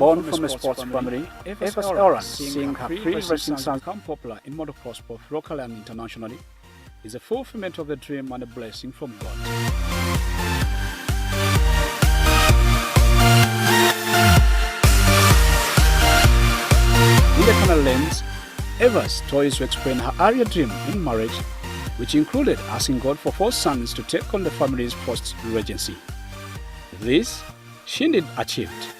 Born from a sports family, Evers Elran, seeing her three racing sons become popular in motocross both locally and internationally, is a fulfillment of the dream and a blessing from God. In the Canal Lanes, Evers toils to explain her earlier dream in marriage, which included asking God for 4 sons to take on the family's post-regency. This she indeed achieved.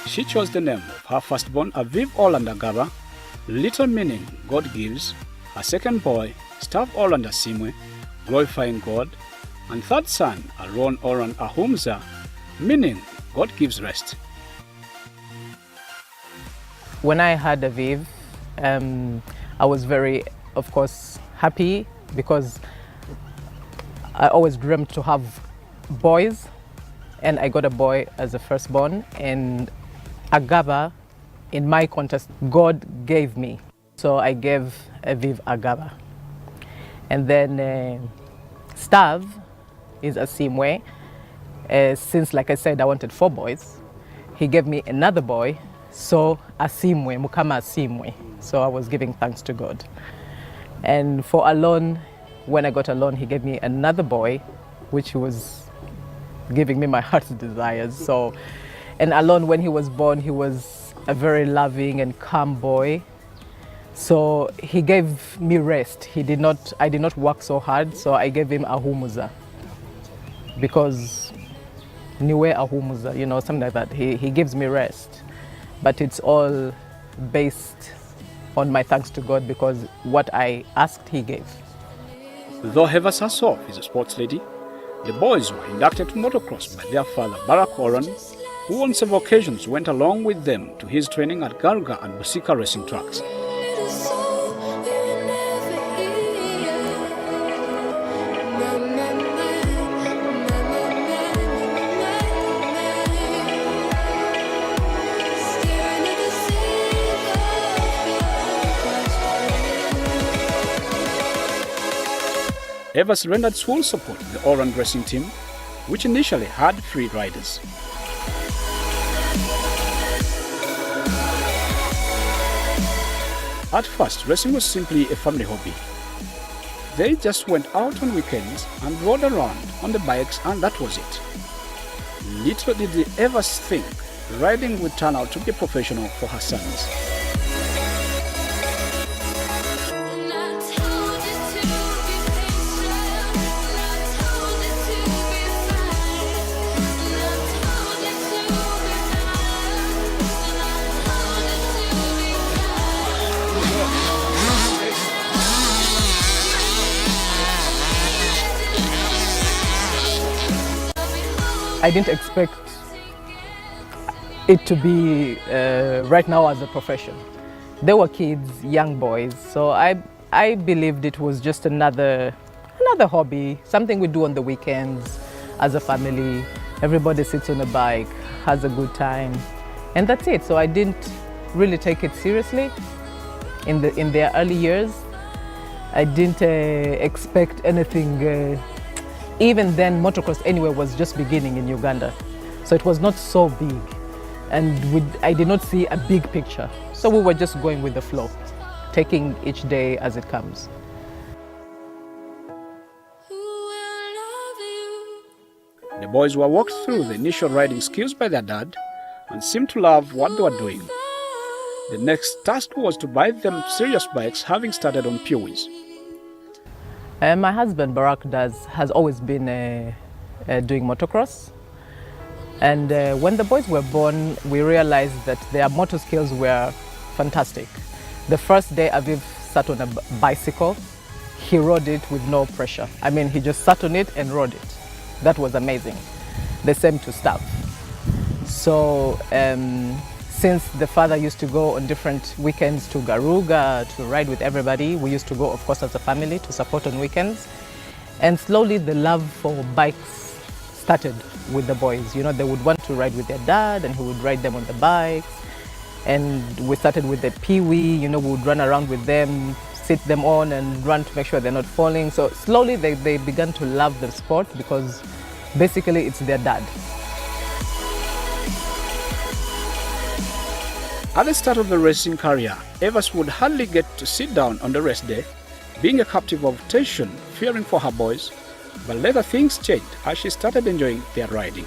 She chose the name of her firstborn Aviv Orlando Gaba, little meaning God gives, her second boy Stav Orlando Simwe, glorifying God, and third son Aaron Oran Ahumza, meaning God gives rest. When I had Aviv, I was very, of course, happy because I always dreamt to have boys, and I got a boy as a firstborn, and Agaba, in my contest, God gave me. So I gave Aviv Agaba. And then Stav is a Simwe. Since, like I said, I wanted 4 boys, he gave me another boy, so Asimwe, Mukama Asimwe. So I was giving thanks to God. And for Alon, when I got Alon, he gave me another boy, which was giving me my heart's desires. So, and Alon, when he was born, he was a very loving and calm boy. So he gave me rest. I did not work so hard, so I gave him Ahumuza. Because Niwe Ahumuza, you know, something like that. He gives me rest. But it's all based on my thanks to God because what I asked, he gave. Though Evers herself is a sports lady, the boys were inducted to motocross by their father Barak Oran, who on several occasions went along with them to his training at Garga and Busika racing tracks. Evers rendered full support to the Oran racing team, which initially had 3 riders. At first, racing was simply a family hobby. They just went out on weekends and rode around on the bikes, and that was it. Little did they ever think riding would turn out to be professional for her sons. I didn't expect it to be right now as a profession. They were kids, young boys, so I believed it was just another hobby, something we do on the weekends as a family. Everybody sits on a bike, has a good time, and that's it. So I didn't really take it seriously in their early years. I didn't expect anything. Even then, motocross anyway was just beginning in Uganda. So it was not so big. And I did not see a big picture. So we were just going with the flow, taking each day as it comes. The boys were walked through the initial riding skills by their dad and seemed to love what they were doing. The next task was to buy them serious bikes, having started on Pewis. My husband, Barak, has always been doing motocross. And when the boys were born, we realized that their motor skills were fantastic. The first day Aviv sat on a bicycle, he rode it with no pressure. I mean, he just sat on it and rode it. That was amazing. The same to Stav. So since the father used to go on different weekends to Garuga to ride with everybody, we used to go, of course, as a family to support on weekends. And slowly the love for bikes started with the boys. You know, they would want to ride with their dad and he would ride them on the bikes. And we started with the pee-wee, we would run around with them, sit them on and run to make sure they're not falling. So slowly they began to love the sport because basically it's their dad. At the start of the racing career, Evers would hardly get to sit down on the race day, being a captive of tension, fearing for her boys, but later things changed as she started enjoying their riding.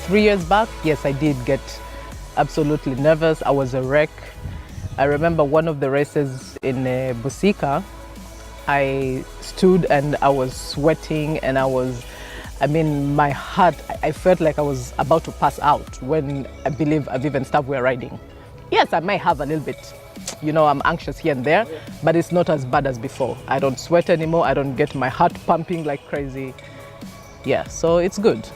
3 years back, yes, I did get absolutely nervous. I was a wreck. I remember one of the races in Busika, I stood and I was sweating and my heart, I felt like I was about to pass out when I believe Aviv and staff were riding. Yes, I might have a little bit, I'm anxious here and there, but it's not as bad as before. I don't sweat anymore. I don't get my heart pumping like crazy. Yeah, so it's good.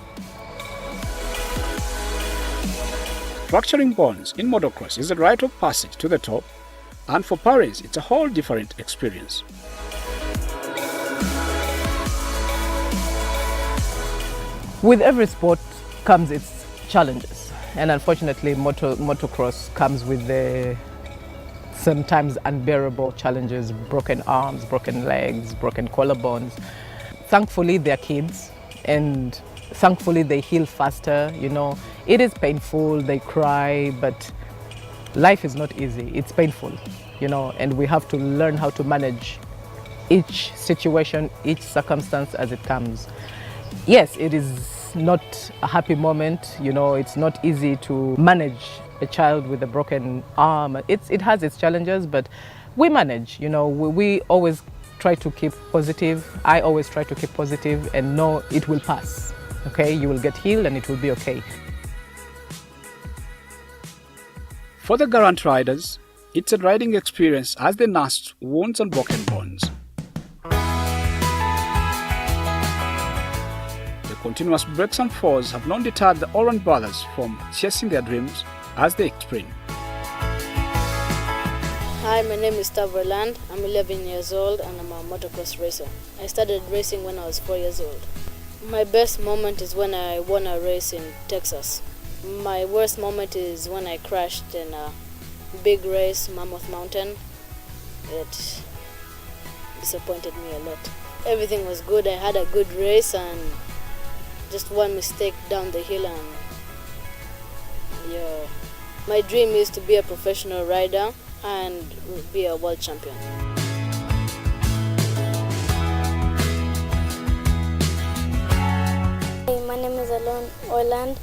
Fracturing bones in motocross is a rite of passage to the top, and for parents, it's a whole different experience. With every sport comes its challenges, and unfortunately motocross comes with sometimes unbearable challenges: broken arms, broken legs, broken collarbones. Thankfully they're kids, and thankfully they heal faster. It is painful, they cry, but life is not easy. It's painful, and we have to learn how to manage each situation, each circumstance as it comes. Yes, it is not a happy moment. It's not easy to manage a child with a broken arm. It has its challenges, but we manage. We always try to keep positive. I always try to keep positive and know it will pass. Okay, you will get healed and it will be okay. For the Garant riders, it's a riding experience as they nurse wounds and broken bones. The continuous breaks and falls have not deterred the Oran brothers from chasing their dreams as they sprint. Hi, my name is Taverland. I'm 11 years old and I'm a motocross racer. I started racing when I was 4 years old. My best moment is when I won a race in Texas. My worst moment is when I crashed in a big race, Mammoth Mountain. It disappointed me a lot. Everything was good. I had a good race and just one mistake down the hill and yeah. My dream is to be a professional rider and be a world champion. My name is Alon Oyland.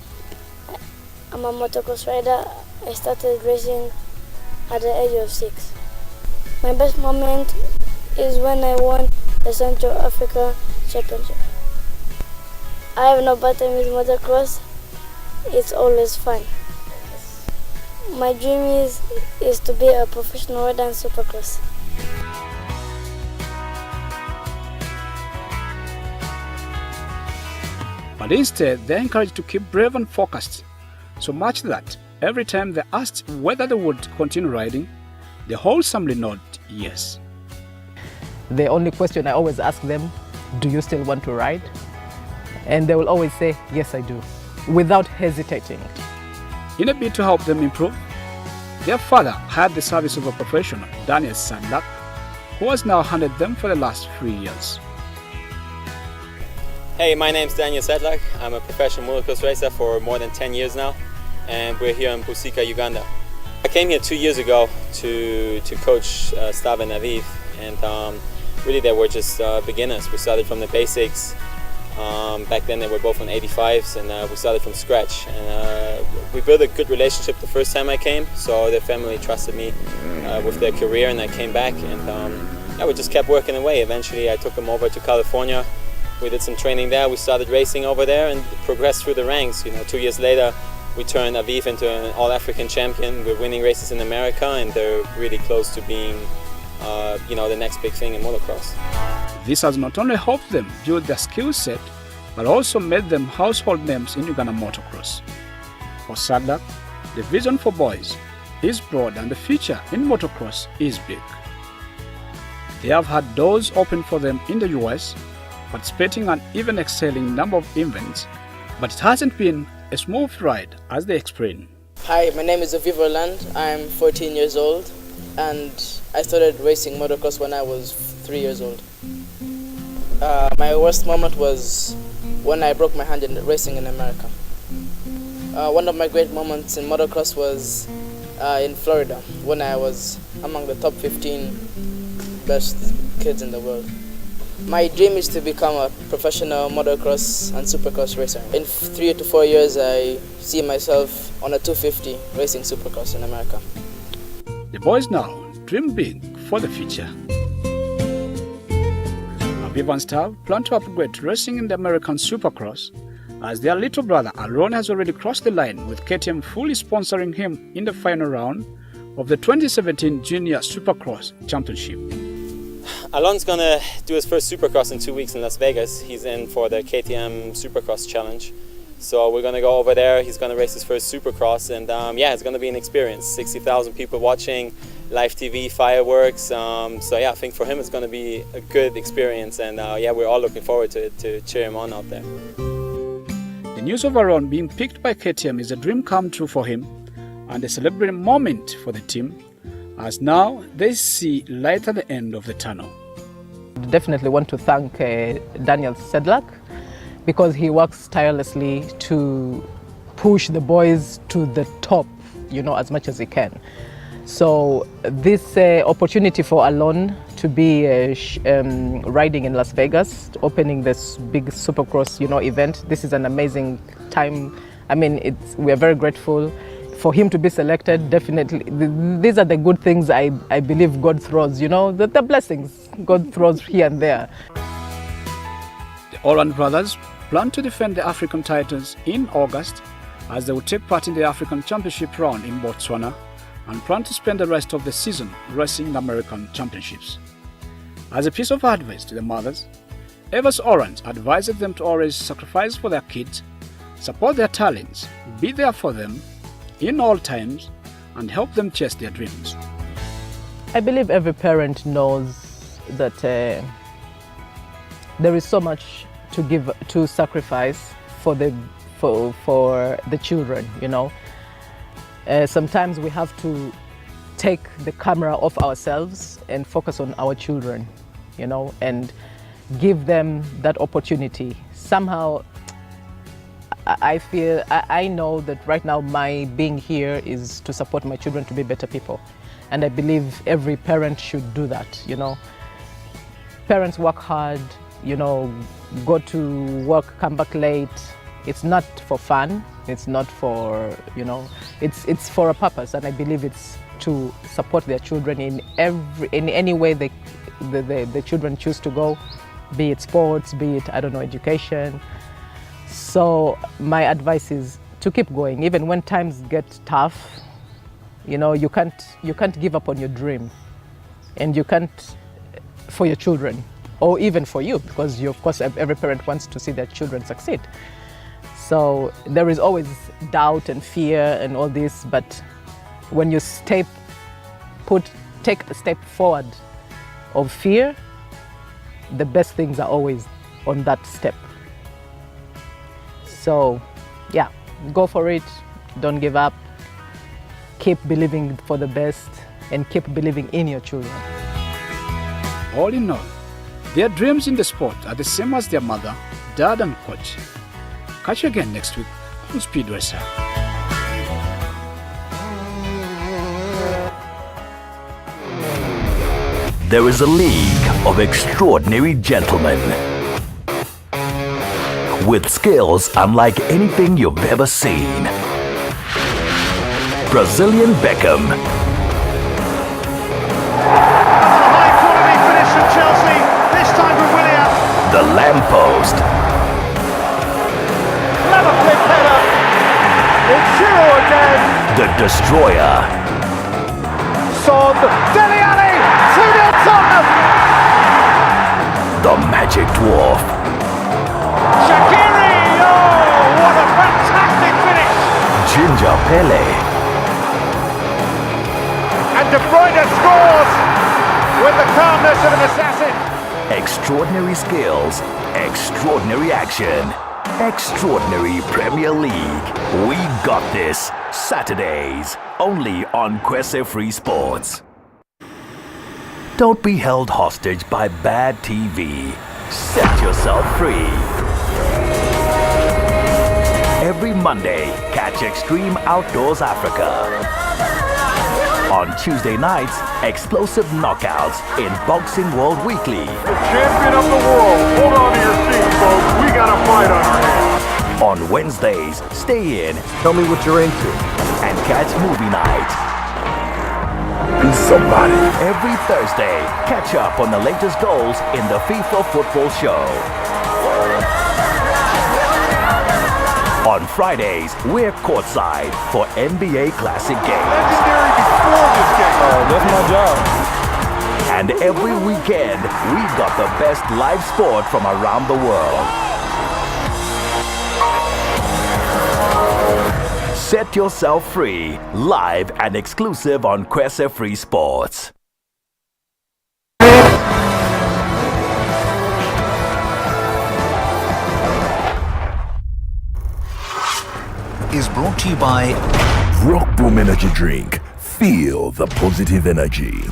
I'm a motocross rider. I started racing at the age of 6. My best moment is when I won the Central Africa Championship. I have no bad time with motocross. It's always fun. My dream is to be a professional rider in supercross. But instead, they're encouraged to keep brave and focused, so much that every time they're asked whether they would continue riding, they wholesomely nod yes. The only question I always ask them, do you still want to ride? And they will always say, yes, I do, without hesitating. In a bid to help them improve, their father had the service of a professional, Daniel Sadlak, who has now handed them for the last 3 years. Hey, my name's Daniel Sadlak. I'm a professional motocross racer for more than 10 years now, and we're here in Busika, Uganda. I came here 2 years ago to coach Stav and Aviv, and really they were just beginners. We started from the basics. Back then they were both on 85s, and we started from scratch. And we built a good relationship the first time I came, so their family trusted me with their career, and I came back, and we just kept working away. Eventually I took them over to California. We did some training there. We started racing over there and progressed through the ranks. 2 years later, we turned Aviv into an all-African champion. We're winning races in America, and they're really close to being, the next big thing in motocross. This has not only helped them build their skill set, but also made them household names in Uganda motocross. For Sadlak, the vision for boys is broad and the future in motocross is big. They have had doors open for them in the US, participating and even excelling number of events, but it hasn't been a smooth ride as they explain. Hi, my name is Aviv Roland. I'm 14 years old and I started racing motocross when I was 3 years old. My worst moment was when I broke my hand in racing in America. One of my great moments in motocross was in Florida when I was among the top 15 best kids in the world. My dream is to become a professional motocross and supercross racer. In 3 to 4 years, I see myself on a 250 racing supercross in America. The boys now dream big for the future. Aviv and Stav plan to upgrade to racing in the American Supercross, as their little brother Aaron has already crossed the line, with KTM fully sponsoring him in the final round of the 2017 Junior Supercross Championship. Alon's gonna do his first Supercross in 2 weeks in Las Vegas. He's in for the KTM Supercross Challenge. So we're gonna go over there. He's gonna race his first Supercross, and yeah, it's gonna be an experience. 60,000 people watching, live TV, fireworks. So yeah, I think for him it's gonna be a good experience, and yeah, we're all looking forward to it, to cheer him on out there. The news of Aaron being picked by KTM is a dream come true for him and a celebrating moment for the team, as now they see light at the end of the tunnel. Definitely want to thank Daniel Sedlak, because he works tirelessly to push the boys to the top, as much as he can. So this opportunity for Alon to be riding in Las Vegas, opening this big Supercross, event, this is an amazing time. I mean, we are very grateful for him to be selected. Definitely, these are the good things I believe God throws, the blessings God throws here and there. The Oran brothers plan to defend the African titles in August, as they will take part in the African Championship round in Botswana, and plan to spend the rest of the season racing American championships. As a piece of advice to the mothers, Evers Orange advises them to always sacrifice for their kids, support their talents, be there for them in all times, and help them chase their dreams. I believe every parent knows that there is so much to give, to sacrifice for the children. Sometimes we have to take the camera off ourselves and focus on our children, and give them that opportunity. Somehow, I know that right now my being here is to support my children to be better people. And I believe every parent should do that, Parents work hard, go to work, come back late. It's not for fun. It's not for, it's for a purpose. And I believe it's to support their children in any way the children choose to go, be it sports, be it, education. So my advice is to keep going, even when times get tough. You can't give up on your dream, and you can't for your children, or even for you, because of course every parent wants to see their children succeed. So there is always doubt and fear and all this, but when you take a step forward of fear, the best things are always on that step. So yeah, go for it, don't give up, keep believing for the best, and keep believing in your children. All in all, their dreams in the sport are the same as their mother, dad and coach. Catch you again next week on Speed Racer. There is a league of extraordinary gentlemen with skills unlike anything you've ever seen. Brazilian Beckham. High quality finish from Chelsea, this time from Willian. The Lamppost. Clever flip header. It's Giroud again. The Destroyer. Son, Dele Alli, 2-0 Tottenham. The Magic Dwarf. Shaqiri, oh, what a fantastic finish. Ginger Pele. And De Bruyne scores with the calmness of an assassin. Extraordinary skills, extraordinary action. Extraordinary Premier League. We got this. Saturdays, only on KWESE Free Sports. Don't be held hostage by bad TV. Set yourself free. Every Monday, catch Extreme Outdoors Africa. On Tuesday nights, explosive knockouts in Boxing World Weekly. The champion of the world. Hold on to your seats, folks. We got a fight on our hands. On Wednesdays, stay in. Tell me what you're into. And catch Movie Night. Be somebody. Every Thursday, catch up on the latest goals in the FIFA football show. On Fridays, we're courtside for NBA Classic games. Legendary before this game. Oh, that's my job. And every weekend, we got the best live sport from around the world. Set yourself free, live and exclusive on KWESE Free Sports. Is brought to you by Rock Boom Energy Drink. Feel the positive energy.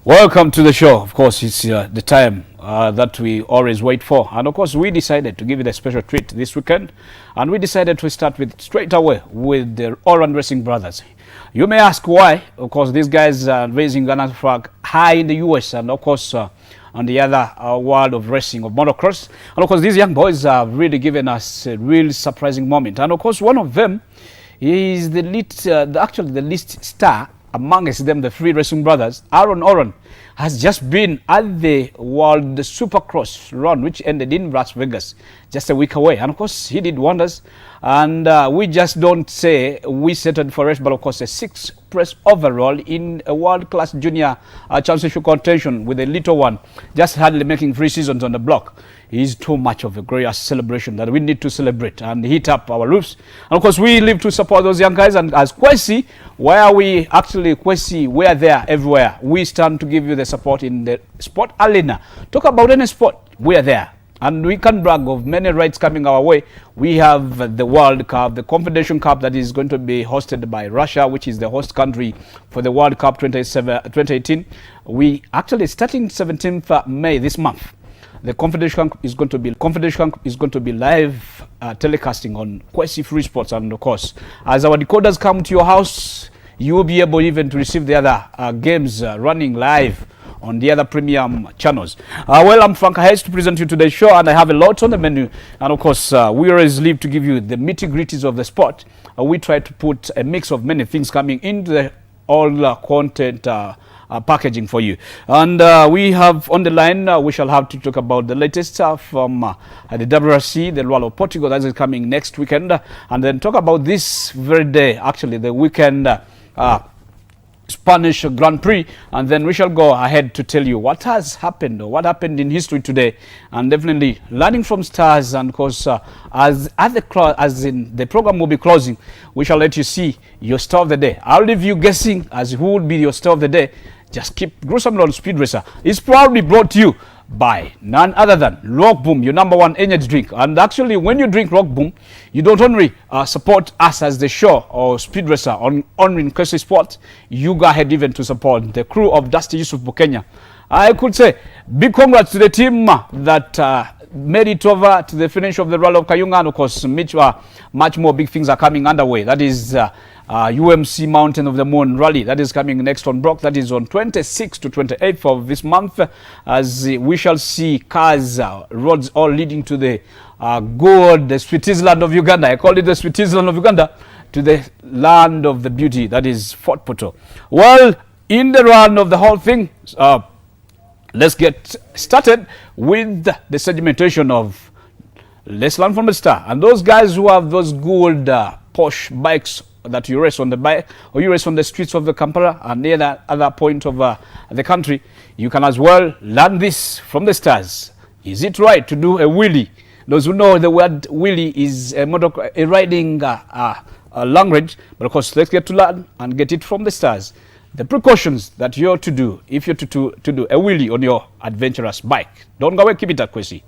Welcome to the show. Of course, it's the time that we always wait for. And of course, we decided to give it a special treat this weekend. And we decided to start with straight away with the All-Round Racing Brothers. You may ask why. Of course, these guys are raising Ghana's flag high in the US and of course on the other world of racing, of motocross. And of course, these young boys have really given us a real surprising moment. And of course, one of them is the least star amongst them, the three racing brothers. Aaron Oron has just been at the World Supercross run, which ended in Las Vegas just a week away. And of course, he did wonders. And we just don't say we settled for race, but of course, a 6th place overall in a world-class junior championship contention with a little one, just hardly making 3 seasons on the block. Is too much of a glorious celebration that we need to celebrate and hit up our roofs. And of course, we live to support those young guys. And as KWESE, we're there everywhere. We stand to give you the support in the sport arena. Talk about any sport, we're there. And we can brag of many rights coming our way. We have the World Cup, the Confederation Cup that is going to be hosted by Russia, which is the host country for the World Cup 2018. We actually starting 17th May this month. The Confederation is going to be live telecasting on KWESE Free Sports, and of course, as our decoders come to your house, you will be able even to receive the other games running live on the other premium channels. Well, I'm Frank Kaheesi to present you today's show, and I have a lot on the menu. And of course, we always live to give you the nitty-gritties of the sport. We try to put a mix of many things coming into the all content packaging for you. And we have on the line, we shall have to talk about the latest stuff from the WRC, the Royal of Portugal, that is coming next weekend, and then talk about this very day, actually the weekend Spanish Grand Prix, and then we shall go ahead to tell you what has happened or what happened in history today, and definitely learning from stars. And of course, as the program will be closing, we shall let you see your star of the day. I'll leave you guessing as who will be your star of the day. Just keep Gruesome Lord Speed Racer. It's proudly brought to you by none other than Rock Boom, your #1 energy drink. And actually, when you drink Rock Boom, you don't only support us as the show or Speed Racer on KWESE Sport, you go ahead even to support the crew of Dusty Yusuf Bukenya. I could say big congrats to the team that made it over to the finish of the Royal of Kayunga. And of course, much more big things are coming underway. That is UMC Mountain of the Moon Rally. That is coming next on Brock. That is on 26th to 28th of this month, as we shall see cars, roads all leading to the the Switzerland of Uganda. I call it the Switzerland of Uganda, to the land of the beauty. That is Fort Portal. Well, in the run of the whole thing, let's get started with the sedimentation of Let's learn from the star. And those guys who have those good posh bikes that you race on the bike, or you race on the streets of the Kampala and near that other point of the country, you can as well learn this from the stars. Is it right to do a wheelie? Those who know the word wheelie is a riding language, but of course let's get to learn and get it from the stars. The precautions that you're to do if you're to do a wheelie on your adventurous bike. Don't go away, keep it at KWESE.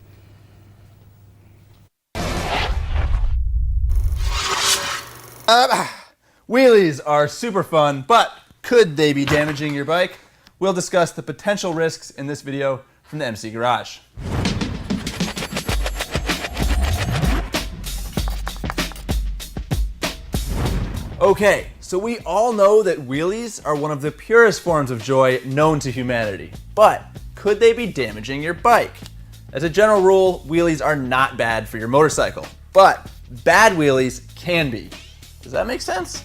Wheelies are super fun, but could they be damaging your bike? We'll discuss the potential risks in this video from the MC Garage. Okay, so we all know that wheelies are one of the purest forms of joy known to humanity, but could they be damaging your bike? As a general rule, wheelies are not bad for your motorcycle, but bad wheelies can be. Does that make sense?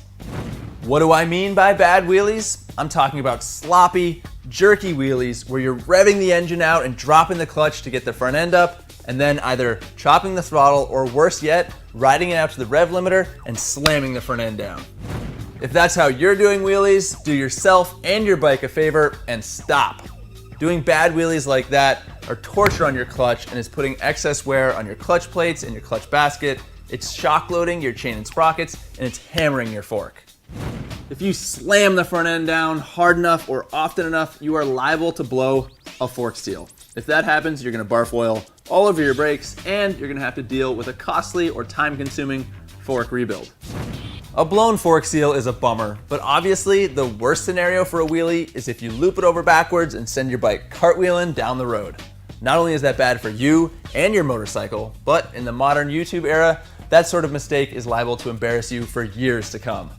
What do I mean by bad wheelies? I'm talking about sloppy, jerky wheelies where you're revving the engine out and dropping the clutch to get the front end up, and then either chopping the throttle or worse yet, riding it out to the rev limiter and slamming the front end down. If that's how you're doing wheelies, do yourself and your bike a favor and stop. Doing bad wheelies like that are torture on your clutch and is putting excess wear on your clutch plates and your clutch basket. It's shock loading your chain and sprockets, and it's hammering your fork. If you slam the front end down hard enough or often enough, you are liable to blow a fork seal. If that happens, you're gonna barf oil all over your brakes, and you're gonna have to deal with a costly or time-consuming fork rebuild. A blown fork seal is a bummer, but obviously the worst scenario for a wheelie is if you loop it over backwards and send your bike cartwheeling down the road. Not only is that bad for you and your motorcycle, but in the modern YouTube era, that sort of mistake is liable to embarrass you for years to come.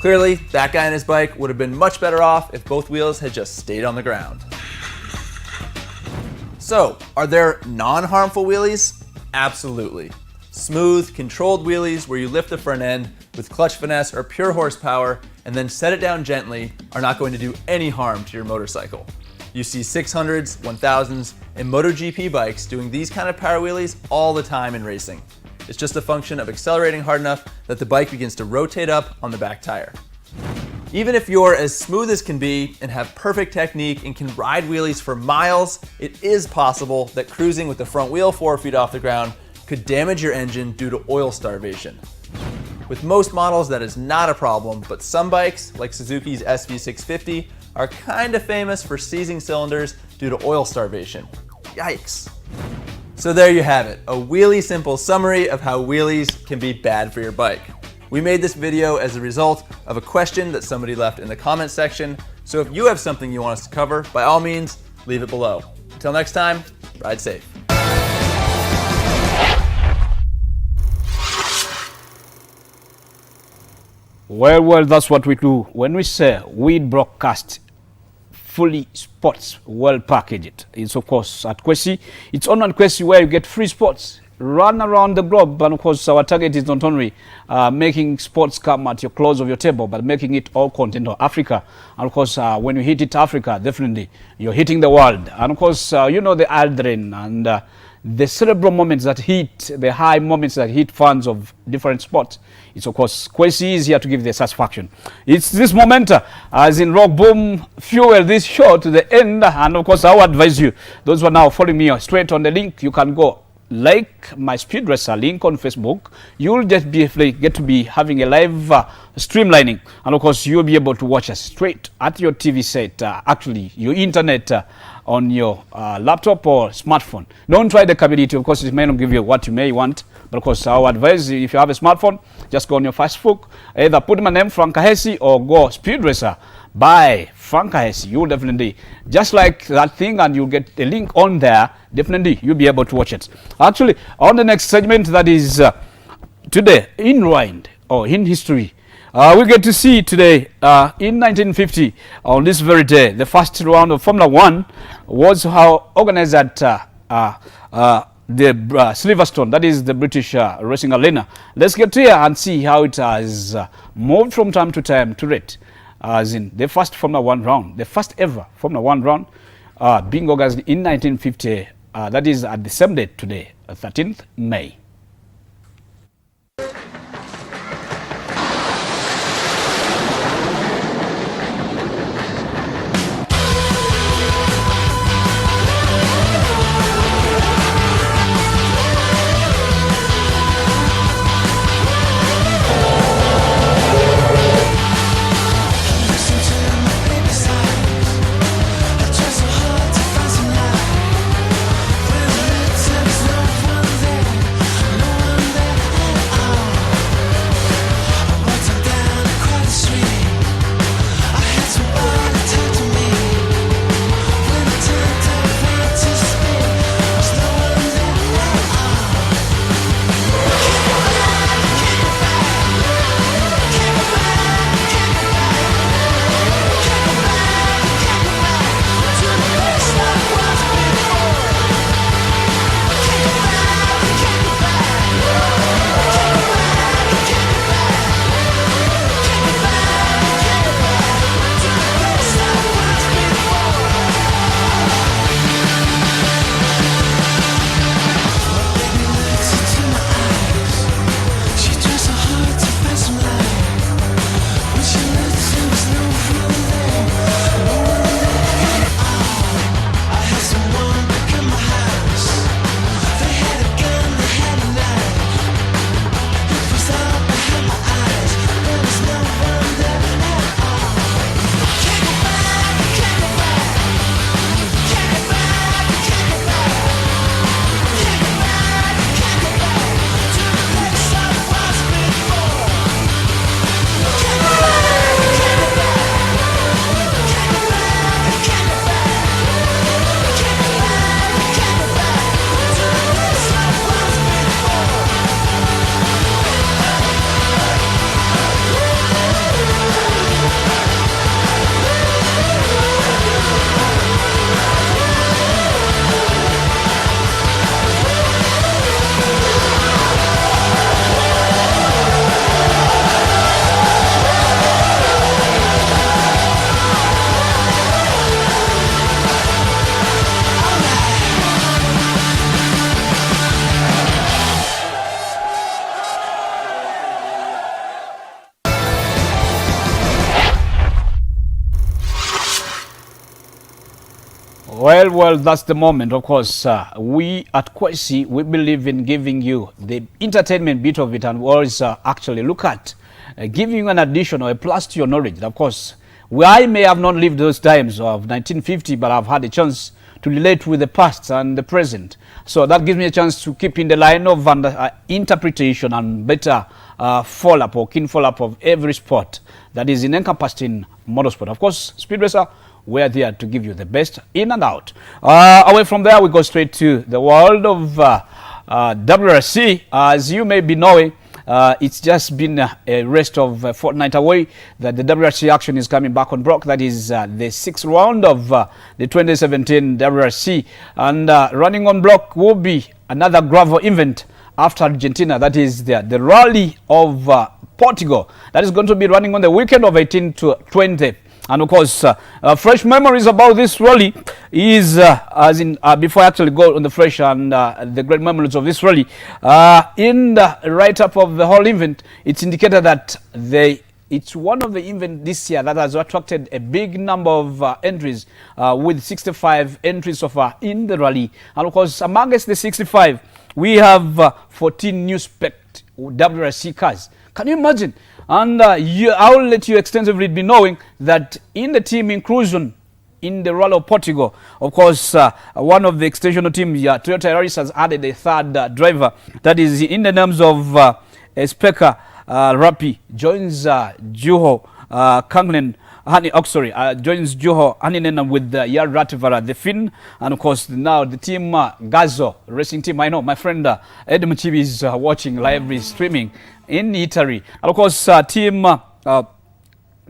Clearly, that guy and his bike would have been much better off if both wheels had just stayed on the ground. So, are there non-harmful wheelies? Absolutely. Smooth, controlled wheelies where you lift the front end with clutch finesse or pure horsepower and then set it down gently are not going to do any harm to your motorcycle. You see 600s, 1000s, and MotoGP bikes doing these kind of power wheelies all the time in racing. It's just a function of accelerating hard enough that the bike begins to rotate up on the back tire. Even if you're as smooth as can be and have perfect technique and can ride wheelies for miles, it is possible that cruising with the front wheel 4 feet off the ground could damage your engine due to oil starvation. With most models, that is not a problem, but some bikes, like Suzuki's SV650, are kind of famous for seizing cylinders due to oil starvation. Yikes. So there you have it, a wheelie simple summary of how wheelies can be bad for your bike. We made this video as a result of a question that somebody left in the comments section, so if you have something you want us to cover, by all means, leave it below. Until next time, ride safe. Well, that's what we do. When we say we broadcast fully sports, well packaged. It's of course at KWESE. It's on KWESE where you get free sports. Run around the globe, and of course our target is not only making sports come at your close of your table, but making it all continent of Africa. And of course when you hit it Africa, definitely you're hitting the world. And of course you know the adrenaline and the cerebral moments that hit, the high moments that hit fans of different sports. It's of course KWESE is here to give the satisfaction. It's this moment as in Rock Boom fuel this show to the end, and of course I would advise you, those who are now following me straight on the link, you can go like my Speed Racer link on Facebook. You'll just get to be having a live streamlining, and of course you'll be able to watch us straight at your TV set, actually your internet on your laptop or smartphone. Don't try the capability, of course it may not give you what you may want, but of course our advice, if you have a smartphone, just go on your Facebook, either put my name Frank Kaheesi or go Speed Racer by Frank Kaheesi. You'll definitely just like that thing, and you'll get a link on there. Definitely you'll be able to watch it. Actually, on the next segment, that is today in Rewind or in history, we get to see today in 1950 on this very day, the first round of Formula 1 was organized at the Silverstone, that is the British racing arena. Let's get here and see how it has moved from time to time to rate as in the first Formula One round, the first ever Formula One round, being organized in 1950. That is at the same date today, 13th May. Well, that's the moment. Of course, we at KWESE, we believe in giving you the entertainment bit of it, and we always actually look at giving you an addition or a plus to your knowledge. Of course, I may have not lived those times of 1950, but I've had a chance to relate with the past and the present. So that gives me a chance to keep in the line of interpretation and better follow-up or keen follow-up of every sport that is encompassed in motorsport. Of course, Speed Racer, we're there to give you the best in and out. Away from there, we go straight to the world of WRC. As you may be knowing, it's just been a rest of a fortnight away that the WRC action is coming back on block. That is the sixth round of the 2017 WRC. And running on block will be another gravel event after Argentina. That is the Rally of Portugal. That is going to be running on the weekend of 18 to 20. And of course, fresh memories about this rally is, before I actually go on the fresh and the great memories of this rally, in the write-up of the whole event, it's indicated that it's one of the events this year that has attracted a big number of entries, with 65 entries so far in the rally. And of course, amongst the 65, we have 14 new spec WRC cars. Can you imagine? And I will let you extensively be knowing that in the team inclusion in the Rally of Portugal, of course, one of the extensional teams, Toyota Yaris, has added a third driver. That is in the names of Speka Rapi, joins Juho Kanglin. Joins Juho Haninen with Yar Rativara, the Finn, and of course now the team Gazzo racing team. I know my friend Ed Muchibi is watching live streaming in Italy, and of course team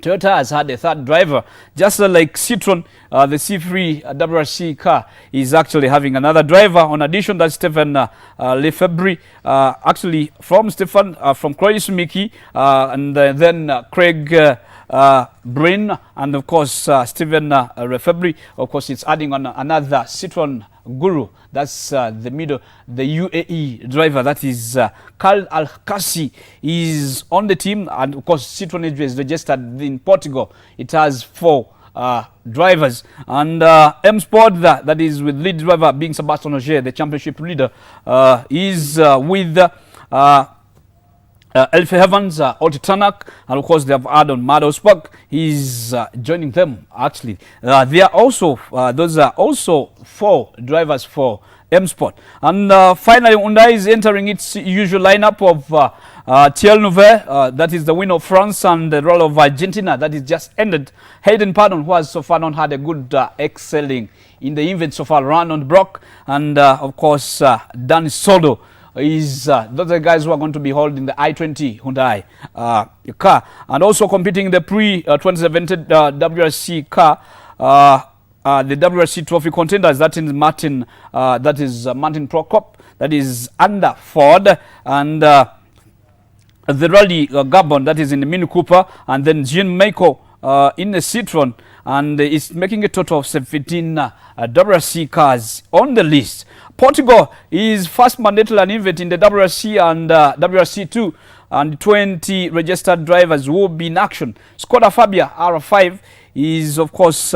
Toyota has had a third driver, just like Citroen. The C3 WRC car is actually having another driver. On addition, that's Stefan Lefebvre, actually from Stefan, from KWESE Mickey, and then Craig Brain, and of course Stephen Refebri. Of course, it's adding on another Citroen Guru. That's the UAE driver. That is Khalid Al-Kasi is on the team, and of course Citroen is registered in Portugal. It has 4 drivers, and M Sport that is with lead driver being Sebastian Ogier, the championship leader, is with Elfie Evans, Otto Tanak, and of course they have added on Mado Spock. He's joining them actually. They are also those are also 4 drivers for M Sport. And finally, Hyundai is entering its usual lineup of Thierry Neuville, that is the winner of France, and the role of Argentina that is just ended. Hayden Pardon, who has so far not had a good excelling in the event so far, Randon Brock, and of course Dan Soldo is those are the guys who are going to be holding the i20 Hyundai car, and also competing in the pre-2017 WRC car. The WRC trophy contenders, that is Martin Prokop, that is under Ford, and the Rally Gabon, that is in the Mini Cooper, and then Jean Meiko in the Citroen, and it's making a total of 17 WRC cars on the list. Portugal is first mandated an event in the WRC and WRC2, and 20 registered drivers will be in action. Skoda Fabia R5 is, of course,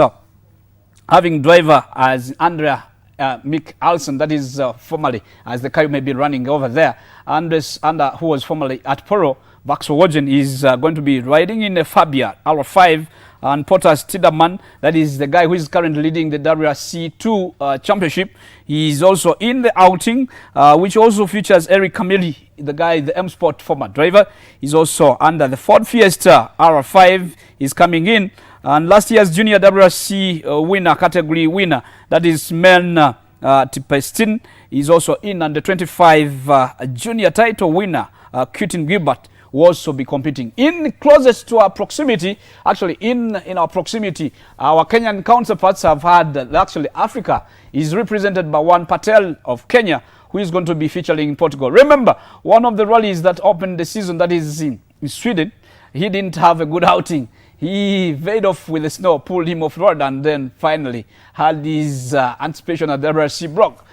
having driver as Andrea Mick Alson, that is formerly, as the car may be running over there. Andres Ander, who was formerly at Poro, Vaxowogen, is going to be riding in a Fabia R5. And Pottas Tiderman, that is the guy who is currently leading the WRC2 championship. He is also in the outing, which also features Eric Camilli, the guy, the M Sport former driver. He's also under the Ford Fiesta R5 is coming in. And last year's junior WRC winner, category winner, that is Men Tipestin, is also in. And the 25 junior title winner, Quentin Gilbert, will also be competing. In closest to our proximity, actually in our proximity, our Kenyan counterparts have had, actually Africa is represented by Juan Patel of Kenya, who is going to be featuring in Portugal. Remember, one of the rallies that opened the season, that is in Sweden, he didn't have a good outing. He veered off with the snow, pulled him off road, and then finally had his anticipation at the WRC block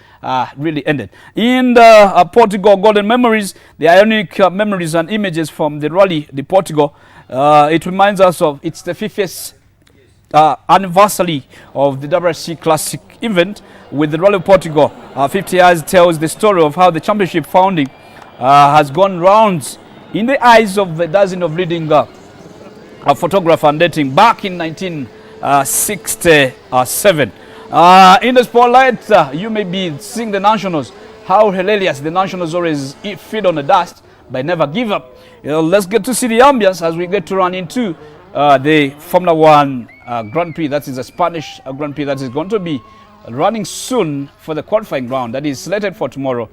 really ended. In the Portugal Golden Memories, the ionic memories and images from the rally, the Portugal, it reminds us of it's the 50th anniversary of the WRC Classic event with the Rally of Portugal. 50 years tells the story of how the championship founding has gone rounds in the eyes of a dozen of leading photographer and dating back in 1967. In the spotlight, you may be seeing the Nationals. How hilarious the Nationals always feed on the dust, but never give up. Let's get to see the ambience as we get to run into the Formula One Grand Prix. That is a Spanish Grand Prix that is going to be running soon for the qualifying round. That is slated for tomorrow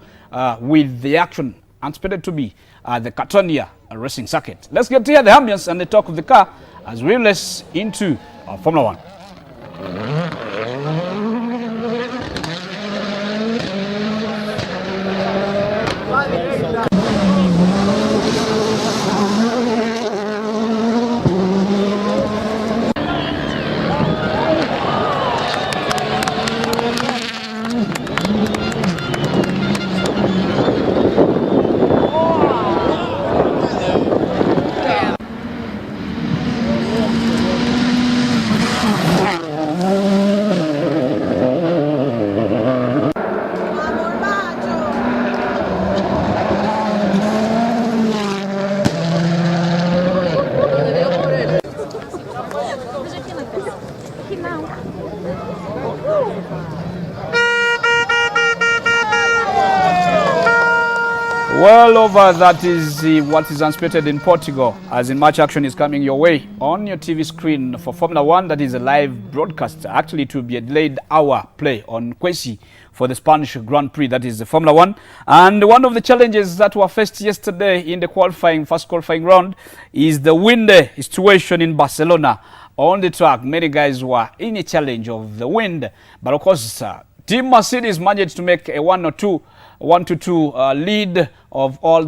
with the action anticipated to be the Catalonia racing circuit. Let's get to hear the ambience and the talk of the car as we race into Formula One. Well over, that is what is anticipated in Portugal, as in much action is coming your way on your TV screen for Formula One. That is a live broadcast. Actually, it will be a delayed hour play on KWESE for the Spanish Grand Prix, that is the Formula One. And one of the challenges that were faced yesterday in the first qualifying round is the windy situation in Barcelona on the track. Many guys were in a challenge of the wind, but of course, Team Mercedes managed to make a 1-2 lead of all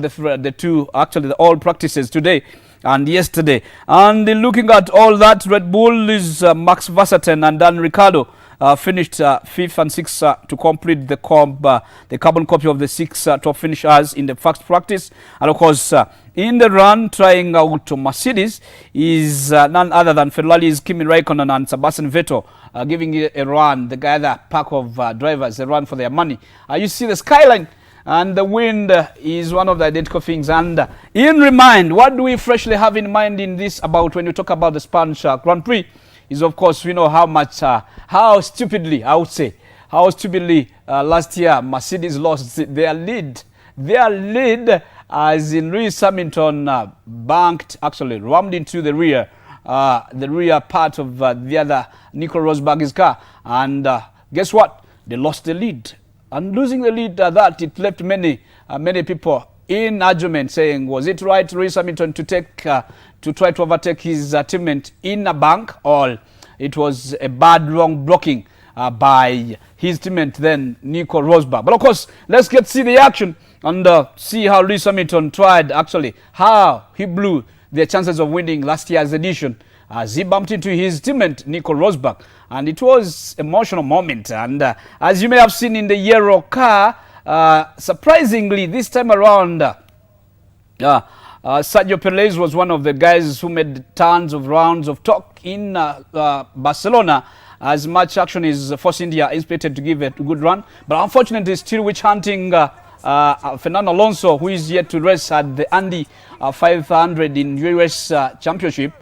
all practices today. and yesterday. And looking at all that, Red Bull is Max Verstappen and Dan Ricciardo finished 5th and 6th to complete the carbon copy of the 6 top finishers in the first practice. And of course, in the run, trying out Mercedes is none other than Ferrari's Kimi Raikkonen and Sebastian Vettel, giving it a run, the other pack of drivers, a run for their money. You see the skyline, and the wind is one of the identical things. And in remind, what do we freshly have in mind in this about when you talk about the Spanish Grand Prix is, of course, we know how much, how stupidly, I would say, last year Mercedes lost their lead. Their lead, as in Lewis Hamilton rammed into the rear part of the other Nico Rosberg's car. And guess what? They lost the lead. And losing the lead, it left many people in argument saying, was it right, Lewis Hamilton, to try to overtake his teammate in a bank, or it was a wrong blocking by his teammate then, Nico Rosberg. But of course, let's see the action and see how Lewis Hamilton tried, actually, how he blew their chances of winning last year's edition as he bumped into his teammate, Nico Rosberg. And it was an emotional moment. And as you may have seen in the yellow car, surprisingly, this time around, Sergio Perez was one of the guys who made tons of rounds of talk in Barcelona, as much action is Force India expected to give it a good run. But unfortunately, still witch hunting Fernando Alonso, who is yet to race at the Indy 500 in US Championship,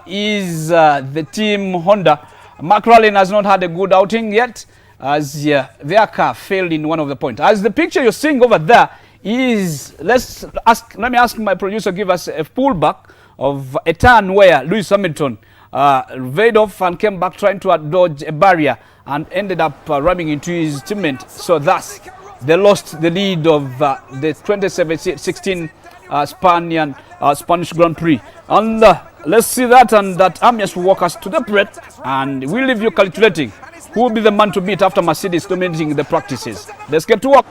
is the team Honda. McLaren has not had a good outing yet, as their car failed in one of the points. As the picture you're seeing over there is, let me ask my producer, give us a pullback of a turn where Lewis Hamilton veered off and came back trying to dodge a barrier and ended up ramming into his teammate. So thus, they lost the lead of the 2016 Spanish Grand Prix. And let's see that, and that Amias will walk us to the break, and we'll leave you calculating who will be the man to beat after Mercedes dominating the practices. Let's get to work.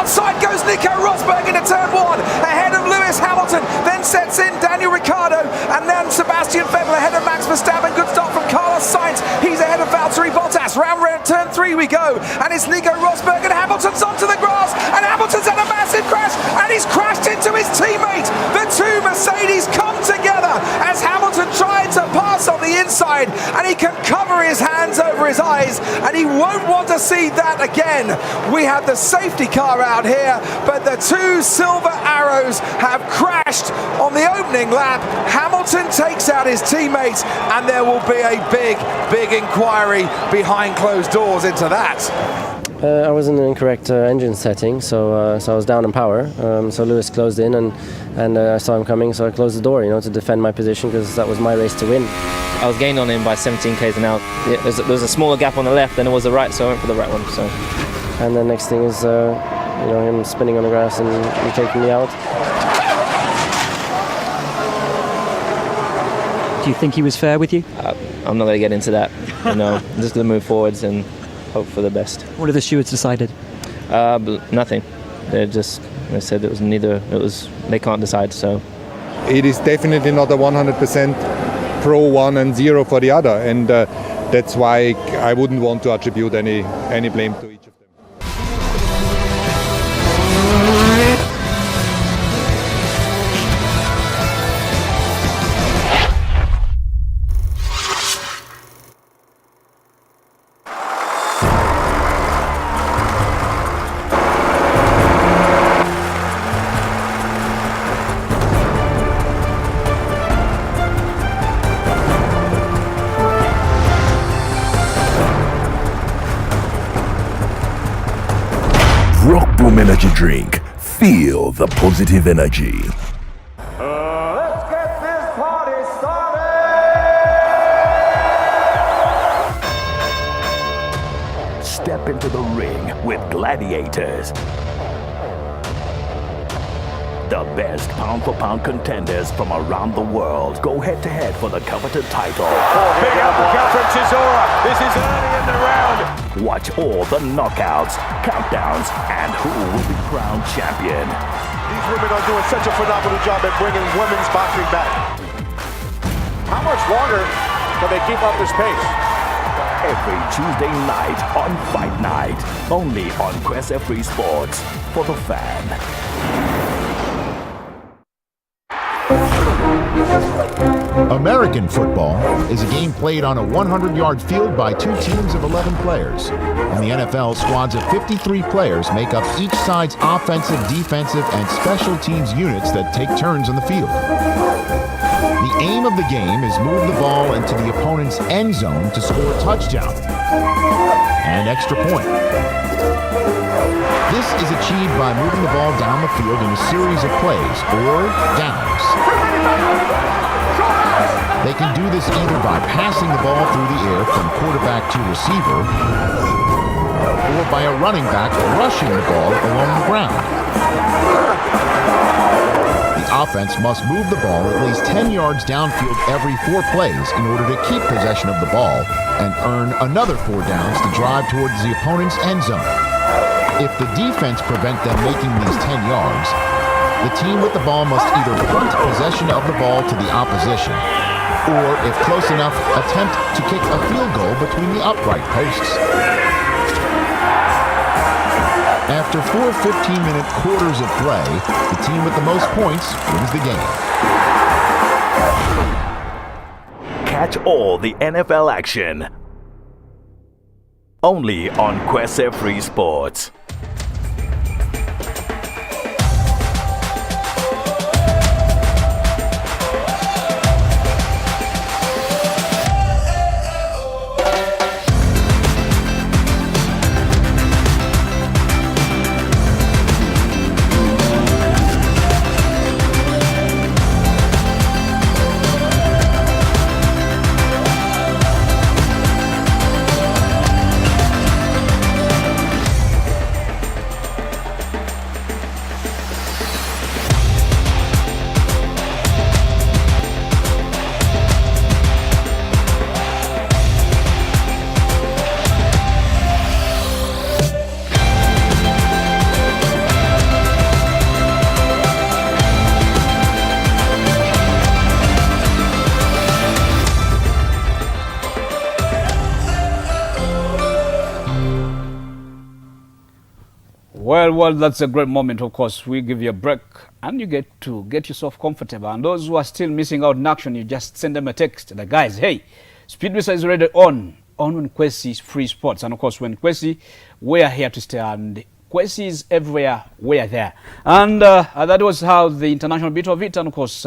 Outside goes Nico Rosberg into turn 1, ahead of Lewis Hamilton, then sets in Daniel Ricciardo, and then Sebastian Vettel ahead of Max Verstappen. Good stop from Carlos Sainz, he's ahead of Valtteri Bottas. Round turn 3 we go, and it's Nico Rosberg, and Hamilton's onto the grass, and Hamilton's had a massive crash, and he's crashed into his teammate. The two Mercedes come together as Hamilton tried to pass on the inside, and he can cover his hands over his eyes, and he won't want to see that again. We have the safety car out here, but the two silver arrows have crashed on the opening lap. Hamilton takes out his teammates, and there will be a big inquiry behind closed doors into that. I was in the incorrect engine setting, so I was down in power. So Lewis closed in, and I saw him coming, so I closed the door, to defend my position, because that was my race to win. I was gained on him by 17 k's an hour. Yeah, there was a smaller gap on the left than it was the right, so I went for the right one. So, and the next thing is him spinning on the grass and taking me out. Do you think he was fair with you? I'm not going to get into that. I'm just going to move forwards and hope for the best. What have the stewards decided? Nothing. They said it was neither. They can't decide. So it is definitely not a 100% pro one and 0 for the other, and that's why I wouldn't want to attribute any blame to each of them. Energy drink. Feel the positive energy. Let's get this party started! Step into the ring with gladiators. The best pound-for-pound contenders from around the world go head-to-head for the coveted title. Big uppercut from Chisora. This is early in the round. Watch all the knockouts, countdowns, and who will be crowned champion. These women are doing such a phenomenal job at bringing women's boxing back. How much longer can they keep up this pace? Every Tuesday night on Fight Night. Only on KWESE Free Sports. For the fan. American football is a game played on a 100-yard field by two teams of 11 players. In the NFL, squads of 53 players make up each side's offensive, defensive, and special teams units that take turns on the field. The aim of the game is move the ball into the opponent's end zone to score a touchdown and extra point. This is achieved by moving the ball down the field in a series of plays or downs. They can do this either by passing the ball through the air from quarterback to receiver or by a running back rushing the ball along the ground. The offense must move the ball at least 10 yards downfield every 4 plays in order to keep possession of the ball and earn another 4 downs to drive towards the opponent's end zone. If the defense prevent them making these 10 yards, the team with the ball must either punt possession of the ball to the opposition, or, if close enough, attempt to kick a field goal between the upright posts. After 4 15-minute quarters of play, the team with the most points wins the game. Catch all the NFL action only on KWESE Free Sports. Well, that's a great moment. Of course, we give you a break and you get to get yourself comfortable. And those who are still missing out in action, you just send them a text. The guys, hey, Speed Racer is already on KWESE Free Sports. And of course, when KWESE, we are here to stay. And KWESE is everywhere, we are there. And that was how the international bit of it. And of course,